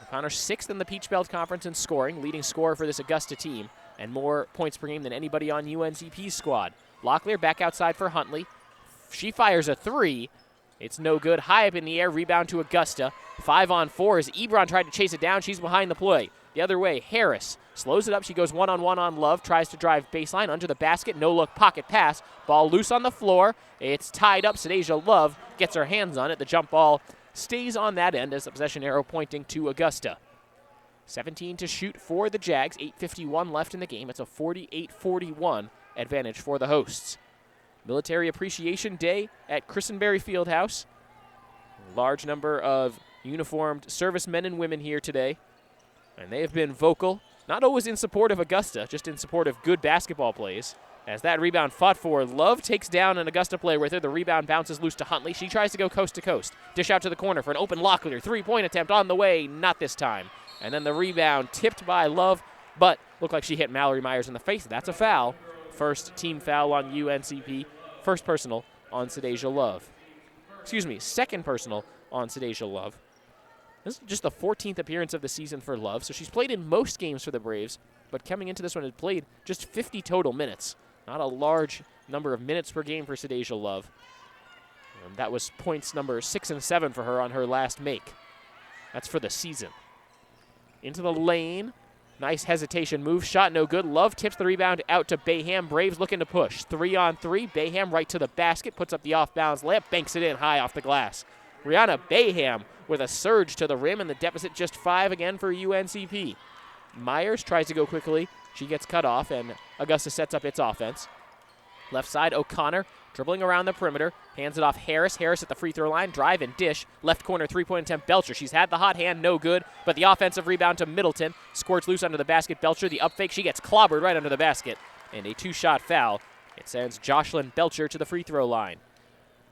O'Connor 6th in the Peach Belt Conference in scoring, leading scorer for this Augusta team, and more points per game than anybody on UNCP's squad. Locklear back outside for Huntley. She fires a 3. It's no good. High up in the air, rebound to Augusta. 5-on-4 as Ebron tried to chase it down. She's behind the play. The other way, Harris slows it up. She goes one-on-one on Love, tries to drive baseline under the basket. No-look pocket pass. Ball loose on the floor. It's tied up. Sadeja Love gets her hands on it. The jump ball stays on that end as the possession arrow pointing to Augusta. 17 to shoot for the Jags. 8:51 left in the game. It's a 48-41 advantage for the hosts. Military Appreciation Day at Christenberry Fieldhouse. A large number of uniformed servicemen and women here today. And they have been vocal, not always in support of Augusta, just in support of good basketball plays. As that rebound fought for, Love takes down an Augusta player with her. The rebound bounces loose to Huntley. She tries to go coast to coast. Dish out to the corner for an open Locklear. Three-point attempt on the way, not this time. And then the rebound tipped by Love, but looked like she hit Mallory Myers in the face. That's a foul. First team foul on UNCP. First personal on Sadeja Love. Second personal on Sadeja Love. This is just the 14th appearance of the season for Love, so she's played in most games for the Braves, but coming into this one had played just 50 total minutes. Not a large number of minutes per game for Sadeja Love. And that was points number 6 and 7 for her on her last make. That's for the season. Into the lane. Nice hesitation move. Shot no good. Love tips the rebound out to Bayham. Braves looking to push. 3-on-3. Bayham right to the basket. Puts up the off-bounds layup. Banks it in high off the glass. Rihanna Bayham with a surge to the rim, and the deficit just 5 again for UNCP. Myers tries to go quickly. She gets cut off, and Augusta sets up its offense. Left side, O'Connor dribbling around the perimeter. Hands it off Harris. Harris at the free throw line. Drive and dish. Left corner three-point attempt, Belcher. She's had the hot hand, no good. But the offensive rebound to Middleton. Squirts loose under the basket. Belcher, the up fake. She gets clobbered right under the basket. And a 2-shot foul. It sends Jocelyn Belcher to the free throw line.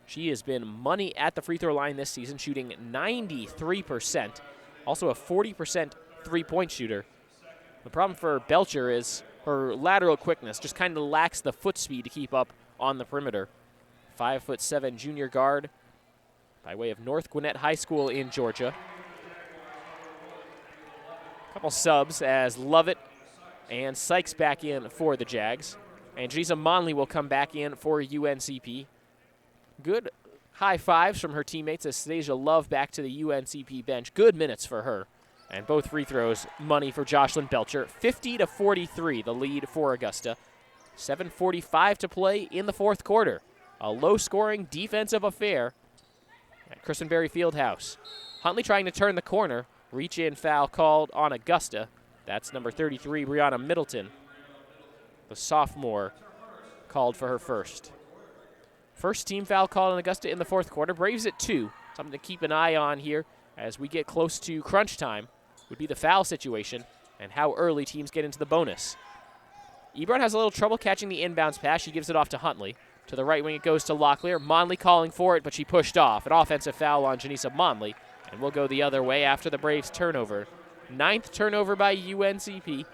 She has been money at the free throw line this season, shooting 93%. Also a 40% three-point shooter. The problem for Belcher is her lateral quickness, just kind of lacks the foot speed to keep up on the perimeter. 5'7" junior guard by way of North Gwinnett High School in Georgia. Couple subs as Lovett and Sykes back in for the Jags. And Janisa Monley will come back in for UNCP. Good high fives from her teammates as Sadeja Love back to the UNCP bench. Good minutes for her. And both free throws, money for Jocelyn Belcher. 50-43, the lead for Augusta. 7:45 to play in the fourth quarter. A low-scoring defensive affair at Christenberry Fieldhouse. Huntley trying to turn the corner. Reach-in foul called on Augusta. That's number 33, Brianna Middleton. The sophomore called for her first. First team foul called on Augusta in the fourth quarter. Braves at 2. Something to keep an eye on here as we get close to crunch time would be the foul situation and how early teams get into the bonus. Ebron has a little trouble catching the inbounds pass. She gives it off to Huntley. To the right wing it goes to Locklear. Monley calling for it, but she pushed off. An offensive foul on Janisa Monley, and we'll go the other way after the Braves turnover. 9th turnover by UNCP,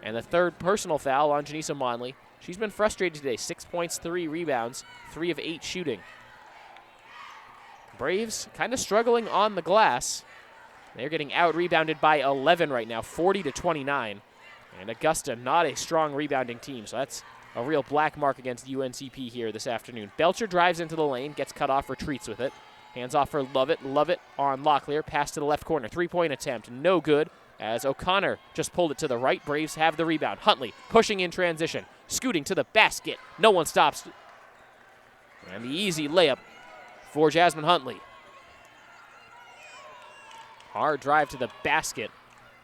and the 3rd personal foul on Janisa Monley. She's been frustrated today. 6 points, 3 rebounds, 3 of 8 shooting. Braves kind of struggling on the glass. They're getting out-rebounded by 11 right now, 40-29. And Augusta, not a strong rebounding team, so that's a real black mark against UNCP here this afternoon. Belcher drives into the lane, gets cut off, retreats with it. Hands off for Lovett. Lovett on Locklear. Pass to the left corner. Three-point attempt. No good as O'Connor just pulled it to the right. Braves have the rebound. Huntley pushing in transition. Scooting to the basket. No one stops. And the easy layup for Jasmine Huntley. Hard drive to the basket.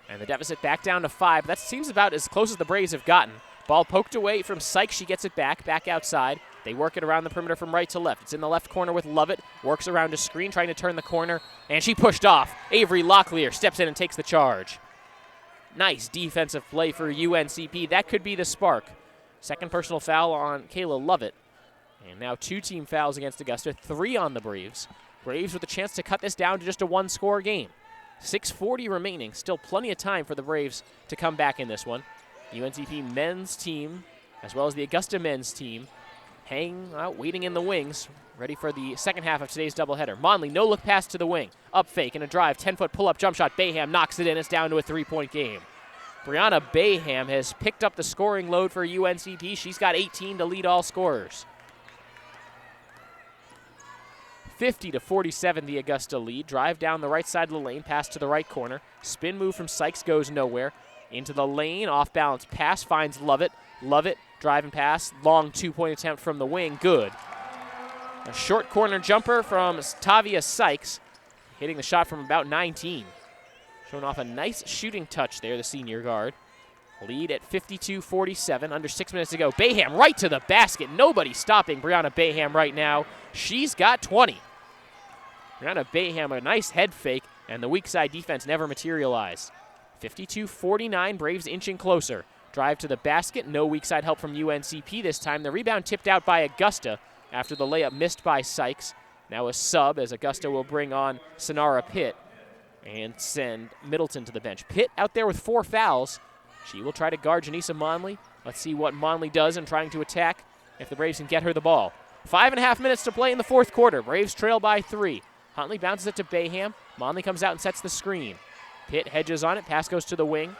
And the deficit back down to 5. That seems about as close as the Braves have gotten. Ball poked away from Sykes. She gets it back outside. They work it around the perimeter from right to left. It's in the left corner with Lovett. Works around a screen, trying to turn the corner. And she pushed off. Avery Locklear steps in and takes the charge. Nice defensive play for UNCP. That could be the spark. Second personal foul on Kayla Lovett. And now 2 team fouls against Augusta. 3 on the Braves. Braves with a chance to cut this down to just a 1-score game. 6:40 remaining. Still plenty of time for the Braves to come back in this one. UNCP men's team, as well as the Augusta men's team, hanging out, waiting in the wings, ready for the second half of today's doubleheader. Monley, no-look pass to the wing. Up fake and a drive, 10-foot pull-up jump shot. Bayham knocks it in. It's down to a 3-point game. Brianna Bayham has picked up the scoring load for UNCP. She's got 18 to lead all scorers. 50-47 the Augusta lead. Drive down the right side of the lane, pass to the right corner. Spin move from Sykes goes nowhere. Into the lane, off-balance pass, finds Lovett. Lovett, drive and pass, long 2-point attempt from the wing, good. A short corner jumper from Tavia Sykes, hitting the shot from about 19. Showing off a nice shooting touch there, the senior guard. Lead at 52-47, under 6 minutes to go. Bayham right to the basket. Nobody stopping Brianna Bayham right now. She's got 20. Brianna Bayham, a nice head fake, and the weak side defense never materialized. 52-49, Braves inching closer. Drive to the basket, no weak side help from UNCP this time. The rebound tipped out by Augusta after the layup missed by Sykes. Now a sub as Augusta will bring on Sonara Pitt and send Middleton to the bench. Pitt out there with 4 fouls. She will try to guard Janisa Monley. Let's see what Monley does in trying to attack if the Braves can get her the ball. 5.5 minutes to play in the fourth quarter. Braves trail by 3. Huntley bounces it to Bayham. Monley comes out and sets the screen. Pitt hedges on it. Pass goes to the wing.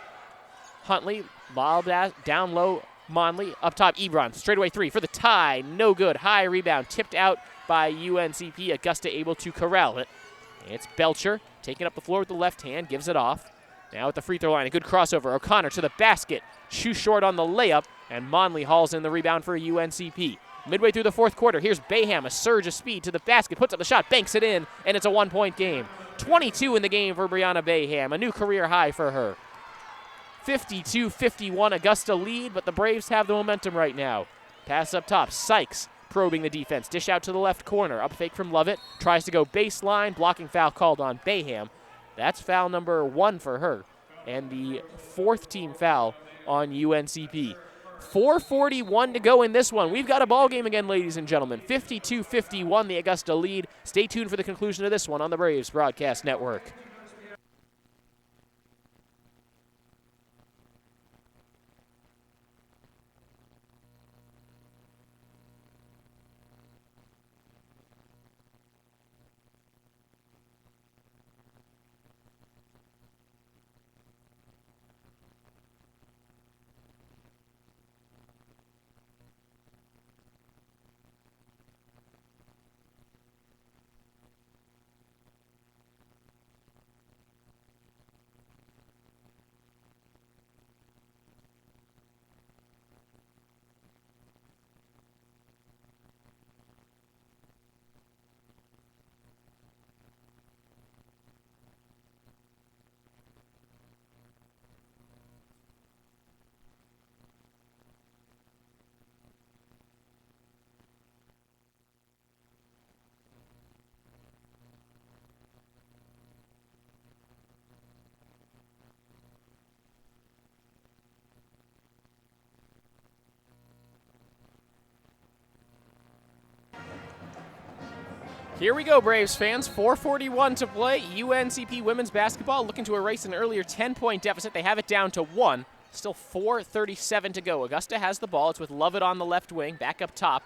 Huntley, ball down low. Monley, up top, Ebron. Straightaway 3 for the tie. No good. High rebound. Tipped out by UNCP. Augusta able to corral it. It's Belcher taking up the floor with the left hand. Gives it off. Now at the free throw line. A good crossover. O'Connor to the basket. Shoe short on the layup. And Monley hauls in the rebound for UNCP. Midway through the fourth quarter, here's Bayham, a surge of speed to the basket, puts up the shot, banks it in, and it's a 1-point game. 22 in the game for Brianna Bayham, a new career high for her. 52-51 Augusta lead, but the Braves have the momentum right now. Pass up top, Sykes probing the defense, dish out to the left corner, up fake from Lovett, tries to go baseline, blocking foul called on Bayham. That's foul number 1 for her, and the 4th team foul on UNCP. 4:41 to go in this one. We've got a ball game again, ladies and gentlemen. 52-51, the Augusta lead. Stay tuned for the conclusion of this one on the Braves Broadcast Network. Here we go, Braves fans. 4:41 to play. UNCP women's basketball looking to erase an earlier 10-point deficit. They have it down to 1. Still 4:37 to go. Augusta has the ball. It's with Lovett on the left wing, back up top.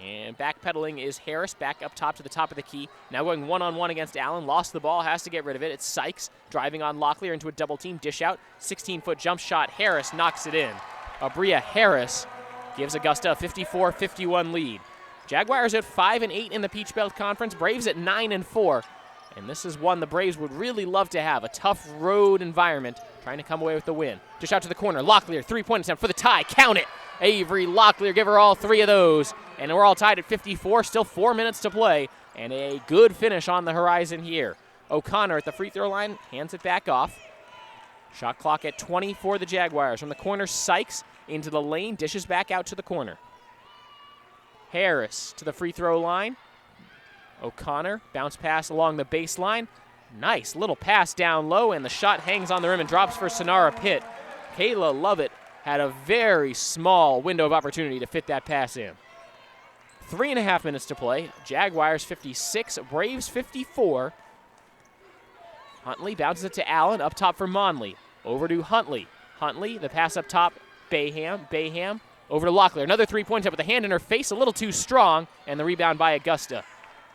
And backpedaling is Harris, back up top to the top of the key. Now going one-on-one against Allen. Lost the ball, has to get rid of it. It's Sykes driving on Locklear into a double team. Dish out, 16-foot jump shot. Harris knocks it in. Abria Harris gives Augusta a 54-51 lead. Jaguars at 5-8 in the Peach Belt Conference. Braves at 9-4. And this is one the Braves would really love to have, a tough road environment, trying to come away with the win. Just out to the corner, Locklear, three-point attempt for the tie, count it! Avery Locklear, give her all three of those, and we're all tied at 54, still 4 minutes to play, and a good finish on the horizon here. O'Connor at the free throw line, hands it back off. Shot clock at 20 for the Jaguars. From the corner, Sykes into the lane, dishes back out to the corner. Harris to the free throw line. O'Connor, bounce pass along the baseline. Nice little pass down low, and the shot hangs on the rim and drops for Sonara Pitt. Kayla Lovett had a very small window of opportunity to fit that pass in. 3.5 minutes to play. Jaguars 56, Braves 54. Huntley bounces it to Allen, up top for Monley. Over to Huntley. Huntley, the pass up top, Bayham. Bayham over to Locklear. Another three-point attempt with the hand in her face, a little too strong, and the rebound by Augusta.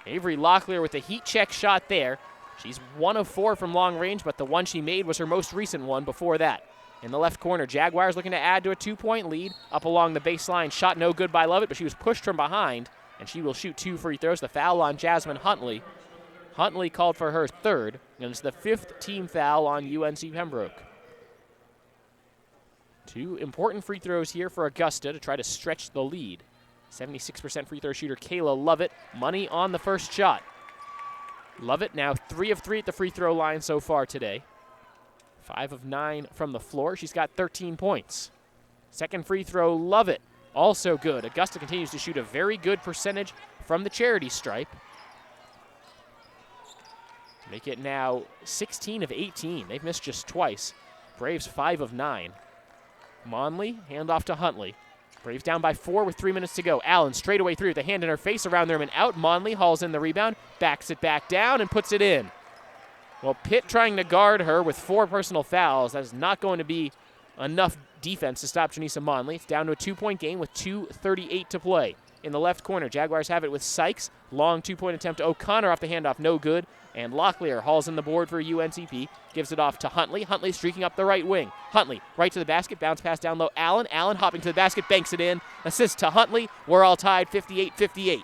Avery Locklear with a heat check shot there. She's 1 of 4 from long range, but the one she made was her most recent one before that. In the left corner, Jaguars looking to add to a 2-point lead. Up along the baseline, shot no good by Lovett, but she was pushed from behind, and she will shoot 2 free throws. The foul on Jasmine Huntley. Huntley called for her third, and it's the 5th team foul on UNC Pembroke. 2 important free throws here for Augusta to try to stretch the lead. 76% free throw shooter Kayla Lovett, money on the first shot. Lovett now 3 of 3 at the free throw line so far today. 5 of 9 from the floor. She's got 13 points. Second free throw, Lovett, also good. Augusta continues to shoot a very good percentage from the charity stripe. Make it now 16 of 18. They've missed just twice. Braves 5 of 9. Monley, handoff to Huntley. Braves down by 4 with 3 minutes to go. Allen straightaway through with a hand in her face around the rim and out. Monley hauls in the rebound, backs it back down, and puts it in. Well, Pitt trying to guard her with 4 personal fouls. That is not going to be enough defense to stop Janisa Monley. It's down to a 2-point game with 2:38 to play. In the left corner, Jaguars have it with Sykes. Long 2-point attempt to O'Connor off the handoff, no good. And Locklear hauls in the board for UNCP. Gives it off to Huntley. Huntley streaking up the right wing. Huntley right to the basket. Bounce pass down low. Allen. Allen hopping to the basket. Banks it in. Assist to Huntley. We're all tied 58-58.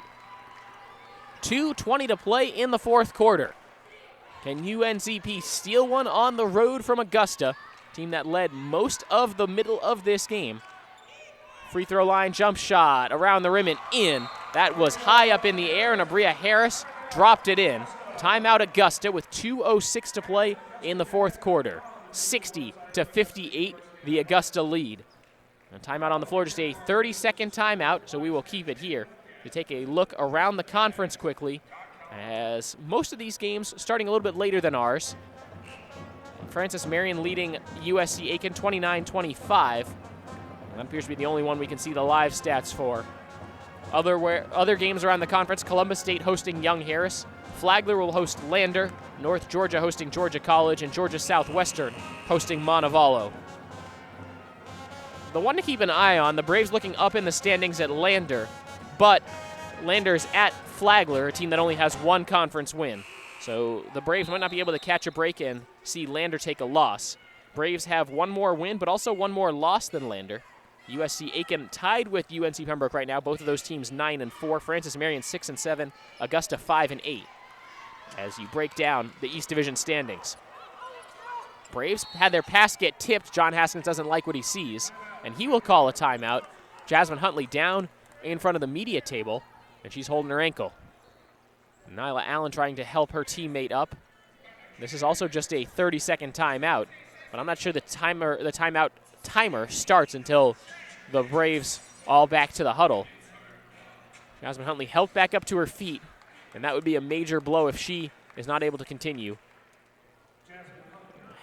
2:20 to play in the fourth quarter. Can UNCP steal one on the road from Augusta? Team that led most of the middle of this game. Free throw line jump shot around the rim and in. That was high up in the air, and Abria Harris dropped it in. Timeout Augusta with 2:06 to play in the fourth quarter. 60-58, the Augusta lead. And timeout on the floor, just a 30-second timeout, so we will keep it here to take a look around the conference quickly, as most of these games starting a little bit later than ours. Francis Marion leading USC Aiken 29-25. And that appears to be the only one we can see the live stats for. Other games around the conference, Columbus State hosting Young Harris. Flagler will host Lander, North Georgia hosting Georgia College, and Georgia Southwestern hosting Montevallo. The one to keep an eye on, the Braves looking up in the standings at Lander, but Lander's at Flagler, a team that only has 1 conference win. So the Braves might not be able to catch a break and see Lander take a loss. Braves have 1 more win, but also 1 more loss than Lander. USC Aiken tied with UNC Pembroke right now. Both of those teams 9-4. Francis Marion 6-7. Augusta 5-8. As you break down the East Division standings, Braves had their pass get tipped. John Haskins doesn't like what he sees, and he will call a timeout. Jasmine Huntley down in front of the media table, and she's holding her ankle. Nyla Allen trying to help her teammate up. This is also just a 30-second timeout, but I'm not sure the timeout timer starts until the Braves all back to the huddle. Jasmine Huntley helped back up to her feet, and that would be a major blow if she is not able to continue.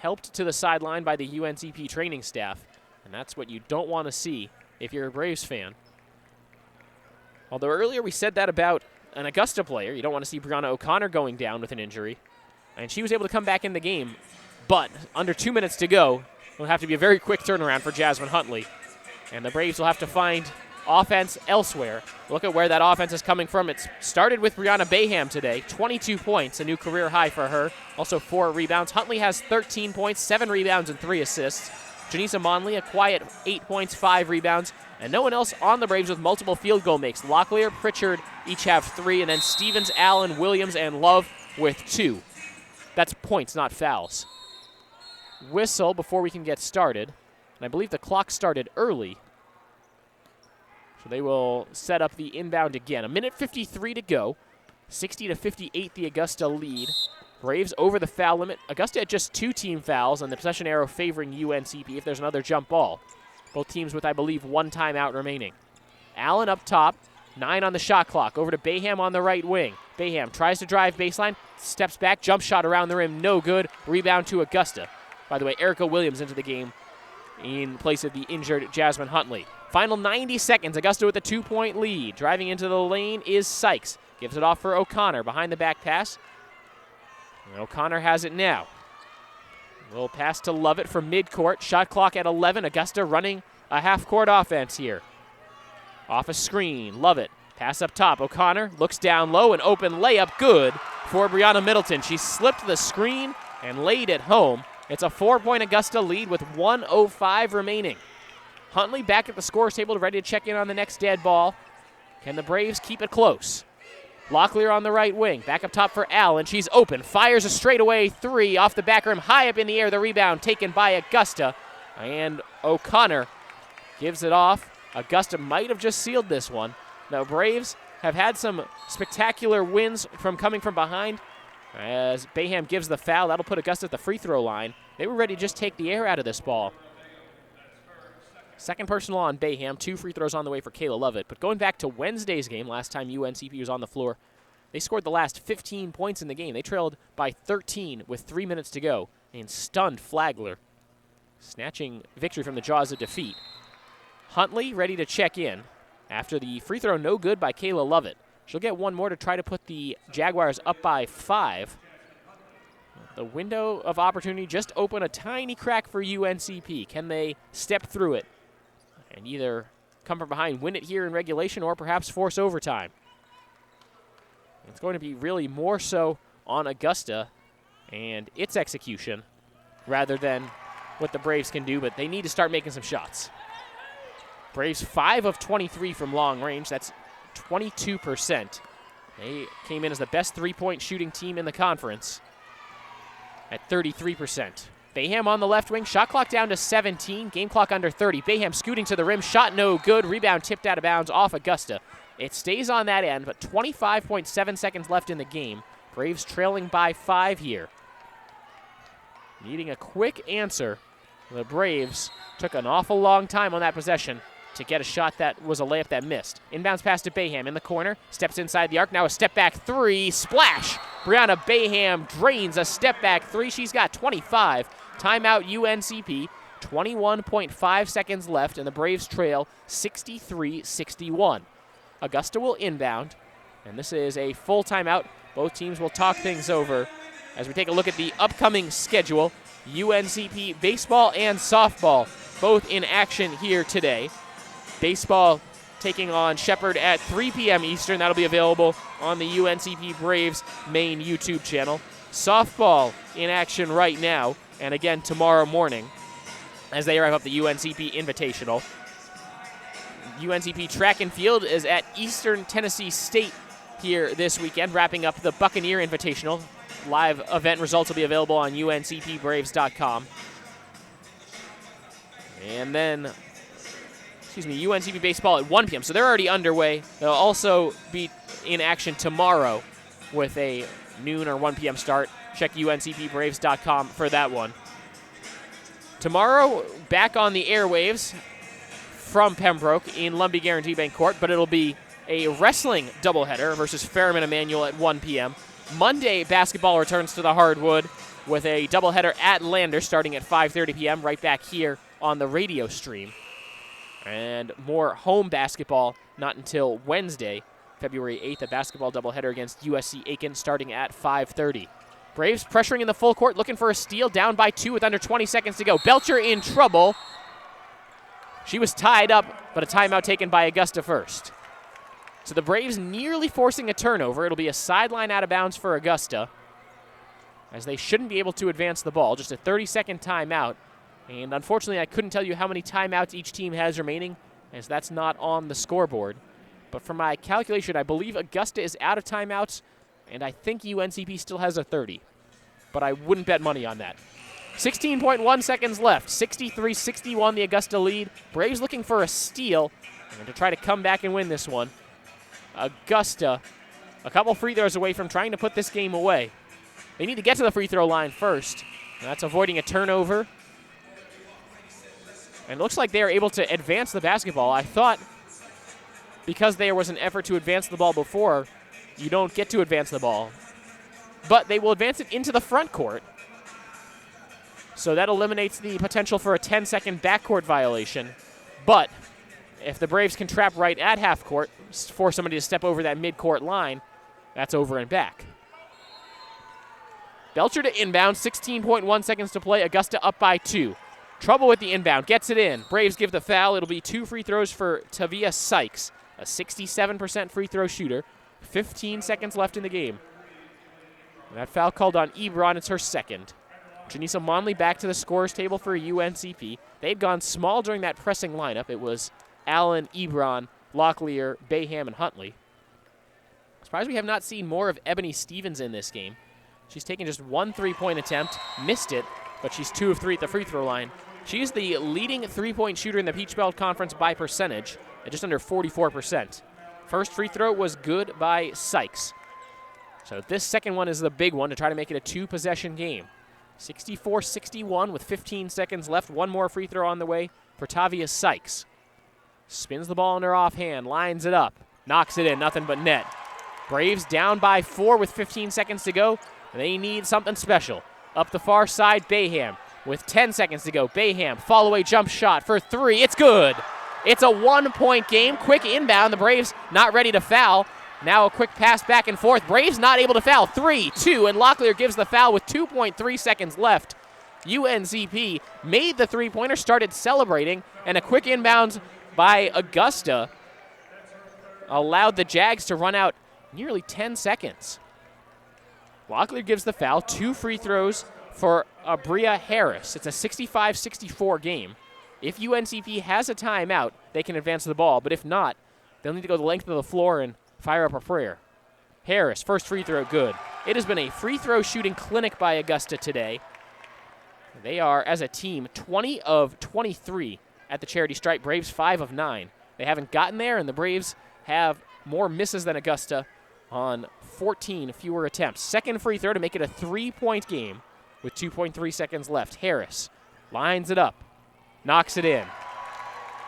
Helped to the sideline by the UNCP training staff, and that's what you don't want to see if you're a Braves fan. Although earlier we said that about an Augusta player. You don't want to see Brianna O'Connor going down with an injury, and she was able to come back in the game, but under 2 minutes to go, it'll have to be a very quick turnaround for Jasmine Huntley, and the Braves will have to find offense elsewhere. Look at where that offense is coming from. It started with Brianna Bayham today, 22 points, a new career high for her. Also 4 rebounds. Huntley has 13 points, 7 rebounds, and 3 assists. Janisa Monley, a quiet 8 points, 5 rebounds. And no one else on the Braves with multiple field goal makes. Locklear, Pritchard, each have 3, and then Stevens, Allen, Williams, and Love with 2. That's points, not fouls. Whistle before we can get started. And I believe the clock started early. So they will set up the inbound again. 1:53 to go. 60-58 the Augusta lead. Braves over the foul limit. Augusta had just 2 team fouls, and the possession arrow favoring UNCP if there's another jump ball. Both teams with, I believe, 1 timeout remaining. Allen up top, 9 on the shot clock. Over to Bayham on the right wing. Bayham tries to drive baseline, steps back, jump shot around the rim, no good. Rebound to Augusta. By the way, Erica Williams into the game in place of the injured Jasmine Huntley. Final 90 seconds, Augusta with a 2-point lead. Driving into the lane is Sykes. Gives it off for O'Connor. Behind the back pass. And O'Connor has it now. Little pass to Lovett from midcourt. Shot clock at 11. Augusta running a half-court offense here. Off a screen. Lovett. Pass up top. O'Connor looks down low. An open layup. Good for Brianna Middleton. She slipped the screen and laid it home. It's a 4-point Augusta lead with 1:05 remaining. Huntley back at the scorer's table, ready to check in on the next dead ball. Can the Braves keep it close? Locklear on the right wing. Back up top for Allen. She's open. Fires a straightaway 3 off the back rim. High up in the air. The rebound taken by Augusta. And O'Connor gives it off. Augusta might have just sealed this one. The Braves have had some spectacular wins from coming from behind. As Bayham gives the foul, that'll put Augusta at the free throw line. They were ready to just take the air out of this ball. Second personal on Bayham, 2 free throws on the way for Kayla Lovett. But going back to Wednesday's game, last time UNCP was on the floor, they scored the last 15 points in the game. They trailed by 13 with 3 minutes to go and stunned Flagler, snatching victory from the jaws of defeat. Huntley ready to check in after the free throw no good by Kayla Lovett. She'll get one more to try to put the Jaguars up by 5. The window of opportunity just opened a tiny crack for UNCP. Can they step through it and either come from behind, win it here in regulation, or perhaps force overtime? It's going to be really more so on Augusta and its execution rather than what the Braves can do, but they need to start making some shots. Braves 5 of 23 from long range. That's 22%. They came in as the best 3-point shooting team in the conference at 33%. Bayham on the left wing. Shot clock down to 17. Game clock under 30. Bayham scooting to the rim. Shot no good. Rebound tipped out of bounds off Augusta. It stays on that end, but 25.7 seconds left in the game. Braves trailing by 5 here. Needing a quick answer. The Braves took an awful long time on that possession to get a shot that was a layup that missed. Inbounds pass to Bayham in the corner. Steps inside the arc. Now a step back 3. Splash! Brianna Bayham drains a step back 3. She's got 25. Timeout UNCP. 21.5 seconds left, and the Braves trail 63-61. Augusta will inbound, and this is a full timeout. Both teams will talk things over as we take a look at the upcoming schedule. UNCP baseball and softball both in action here today. Baseball taking on Shepherd at 3 p.m. Eastern. That'll be available on the UNCP Braves main YouTube channel. Softball in action right now, and again tomorrow morning as they wrap up the UNCP Invitational. UNCP track and field is at Eastern Tennessee State here this weekend, wrapping up the Buccaneer Invitational. Live event results will be available on uncpbraves.com. And then, UNCP baseball at 1 p.m. So they're already underway. They'll also be in action tomorrow with a noon or 1 p.m. start. Check uncpbraves.com for that one. Tomorrow, back on the airwaves from Pembroke in Lumbee Guarantee Bank Court, but it'll be a wrestling doubleheader versus Fairman Emanuel at 1 p.m. Monday, basketball returns to the hardwood with a doubleheader at Lander starting at 5:30 p.m. right back here on the radio stream. And more home basketball not until Wednesday, February 8th, a basketball doubleheader against USC Aiken starting at 5:30. Braves pressuring in the full court, looking for a steal, down by 2 with under 20 seconds to go. Belcher in trouble. She was tied up, but a timeout taken by Augusta first. So the Braves nearly forcing a turnover. It'll be a sideline out of bounds for Augusta, as they shouldn't be able to advance the ball. Just a 30-second timeout. And unfortunately, I couldn't tell you how many timeouts each team has remaining, as that's not on the scoreboard. But from my calculation, I believe Augusta is out of timeouts, and I think UNCP still has a 30. But I wouldn't bet money on that. 16.1 seconds left. 63-61 the Augusta lead. Braves looking for a steal and to try to come back and win this one. Augusta, a couple free throws away from trying to put this game away. They need to get to the free throw line first. And that's avoiding a turnover. And it looks like they are able to advance the basketball. I thought because there was an effort to advance the ball before, you don't get to advance the ball. But they will advance it into the front court. So that eliminates the potential for a 10-second backcourt violation. But if the Braves can trap right at half court, force somebody to step over that midcourt line, that's over and back. Belcher to inbound, 16.1 seconds to play. Augusta up by 2. Trouble with the inbound, gets it in. Braves give the foul. It'll be 2 free throws for Tavia Sykes, a 67% free throw shooter. 15 seconds left in the game. And that foul called on Ebron, it's her second. Janisa Monley back to the scorer's table for UNCP. They'd gone small during that pressing lineup. It was Allen, Ebron, Locklear, Bayham, and Huntley. Surprised we have not seen more of Ebony Stevens in this game. She's taken just 1 3-point attempt, missed it, but she's 2 of 3 at the free throw line. She's the leading 3-point shooter in the Peach Belt Conference by percentage at just under 44%. First free throw was good by Sykes. So this second one is the big one to try to make it a 2-possession game. 64-61 with 15 seconds left. One more free throw on the way for Tavia Sykes. Spins the ball in her offhand, lines it up, knocks it in, nothing but net. Braves down by 4 with 15 seconds to go. They need something special. Up the far side, Bayham with 10 seconds to go. Bayham, fall away jump shot for 3. It's good. It's a 1-point game. Quick inbound. The Braves not ready to foul. Now a quick pass back and forth. Braves not able to foul. 3-2, and Locklear gives the foul with 2.3 seconds left. UNCP made the three-pointer, started celebrating, and a quick inbound by Augusta allowed the Jags to run out nearly 10 seconds. Locklear gives the foul. 2 free throws for Abria Harris. It's a 65-64 game. If UNCP has a timeout, they can advance the ball, but if not, they'll need to go the length of the floor and fire up a prayer. Harris, first free throw, good. It has been a free throw shooting clinic by Augusta today. They are, as a team, 20 of 23 at the charity stripe. Braves 5 of 9. They haven't gotten there, and the Braves have more misses than Augusta on 14 fewer attempts. Second free throw to make it a 3-point game with 2.3 seconds left. Harris lines it up, knocks it in.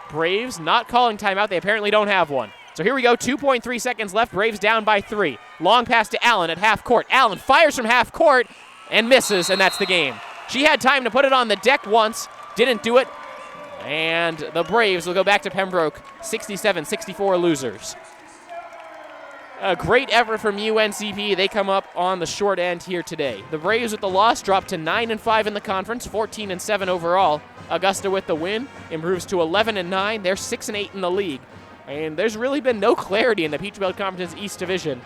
Braves not calling timeout. They apparently don't have one. So here we go, 2.3 seconds left. Braves down by 3. Long pass to Allen at half court. Allen fires from half court and misses, and that's the game. She had time to put it on the deck once, didn't do it, and the Braves will go back to Pembroke, 67-64 losers. A great effort from UNCP. They come up on the short end here today. The Braves with the loss drop to 9-5 in the conference, 14-7 overall. Augusta with the win improves to 11-9. They're 6-8 in the league. And there's really been no clarity in the Peach Belt Conference East Division.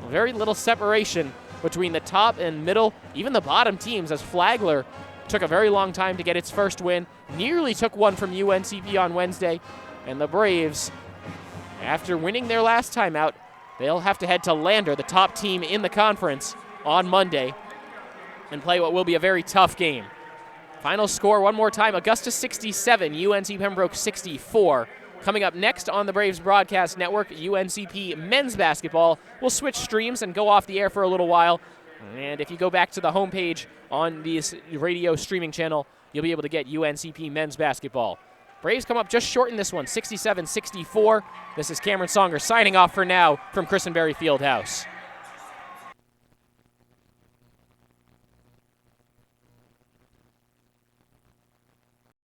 Very little separation between the top and middle, even the bottom teams, as Flagler took a very long time to get its first win. Nearly took one from UNCP on Wednesday. And the Braves, after winning their last timeout, they'll have to head to Lander, the top team in the conference, on Monday and play what will be a very tough game. Final score one more time, Augusta 67, UNC Pembroke 64. Coming up next on the Braves Broadcast Network, UNCP men's basketball. We'll switch streams and go off the air for a little while. And if you go back to the homepage on this radio streaming channel, you'll be able to get UNCP men's basketball. Braves come up just short in this one, 67-64. This is Cameron Songer signing off for now from Christenberry Fieldhouse.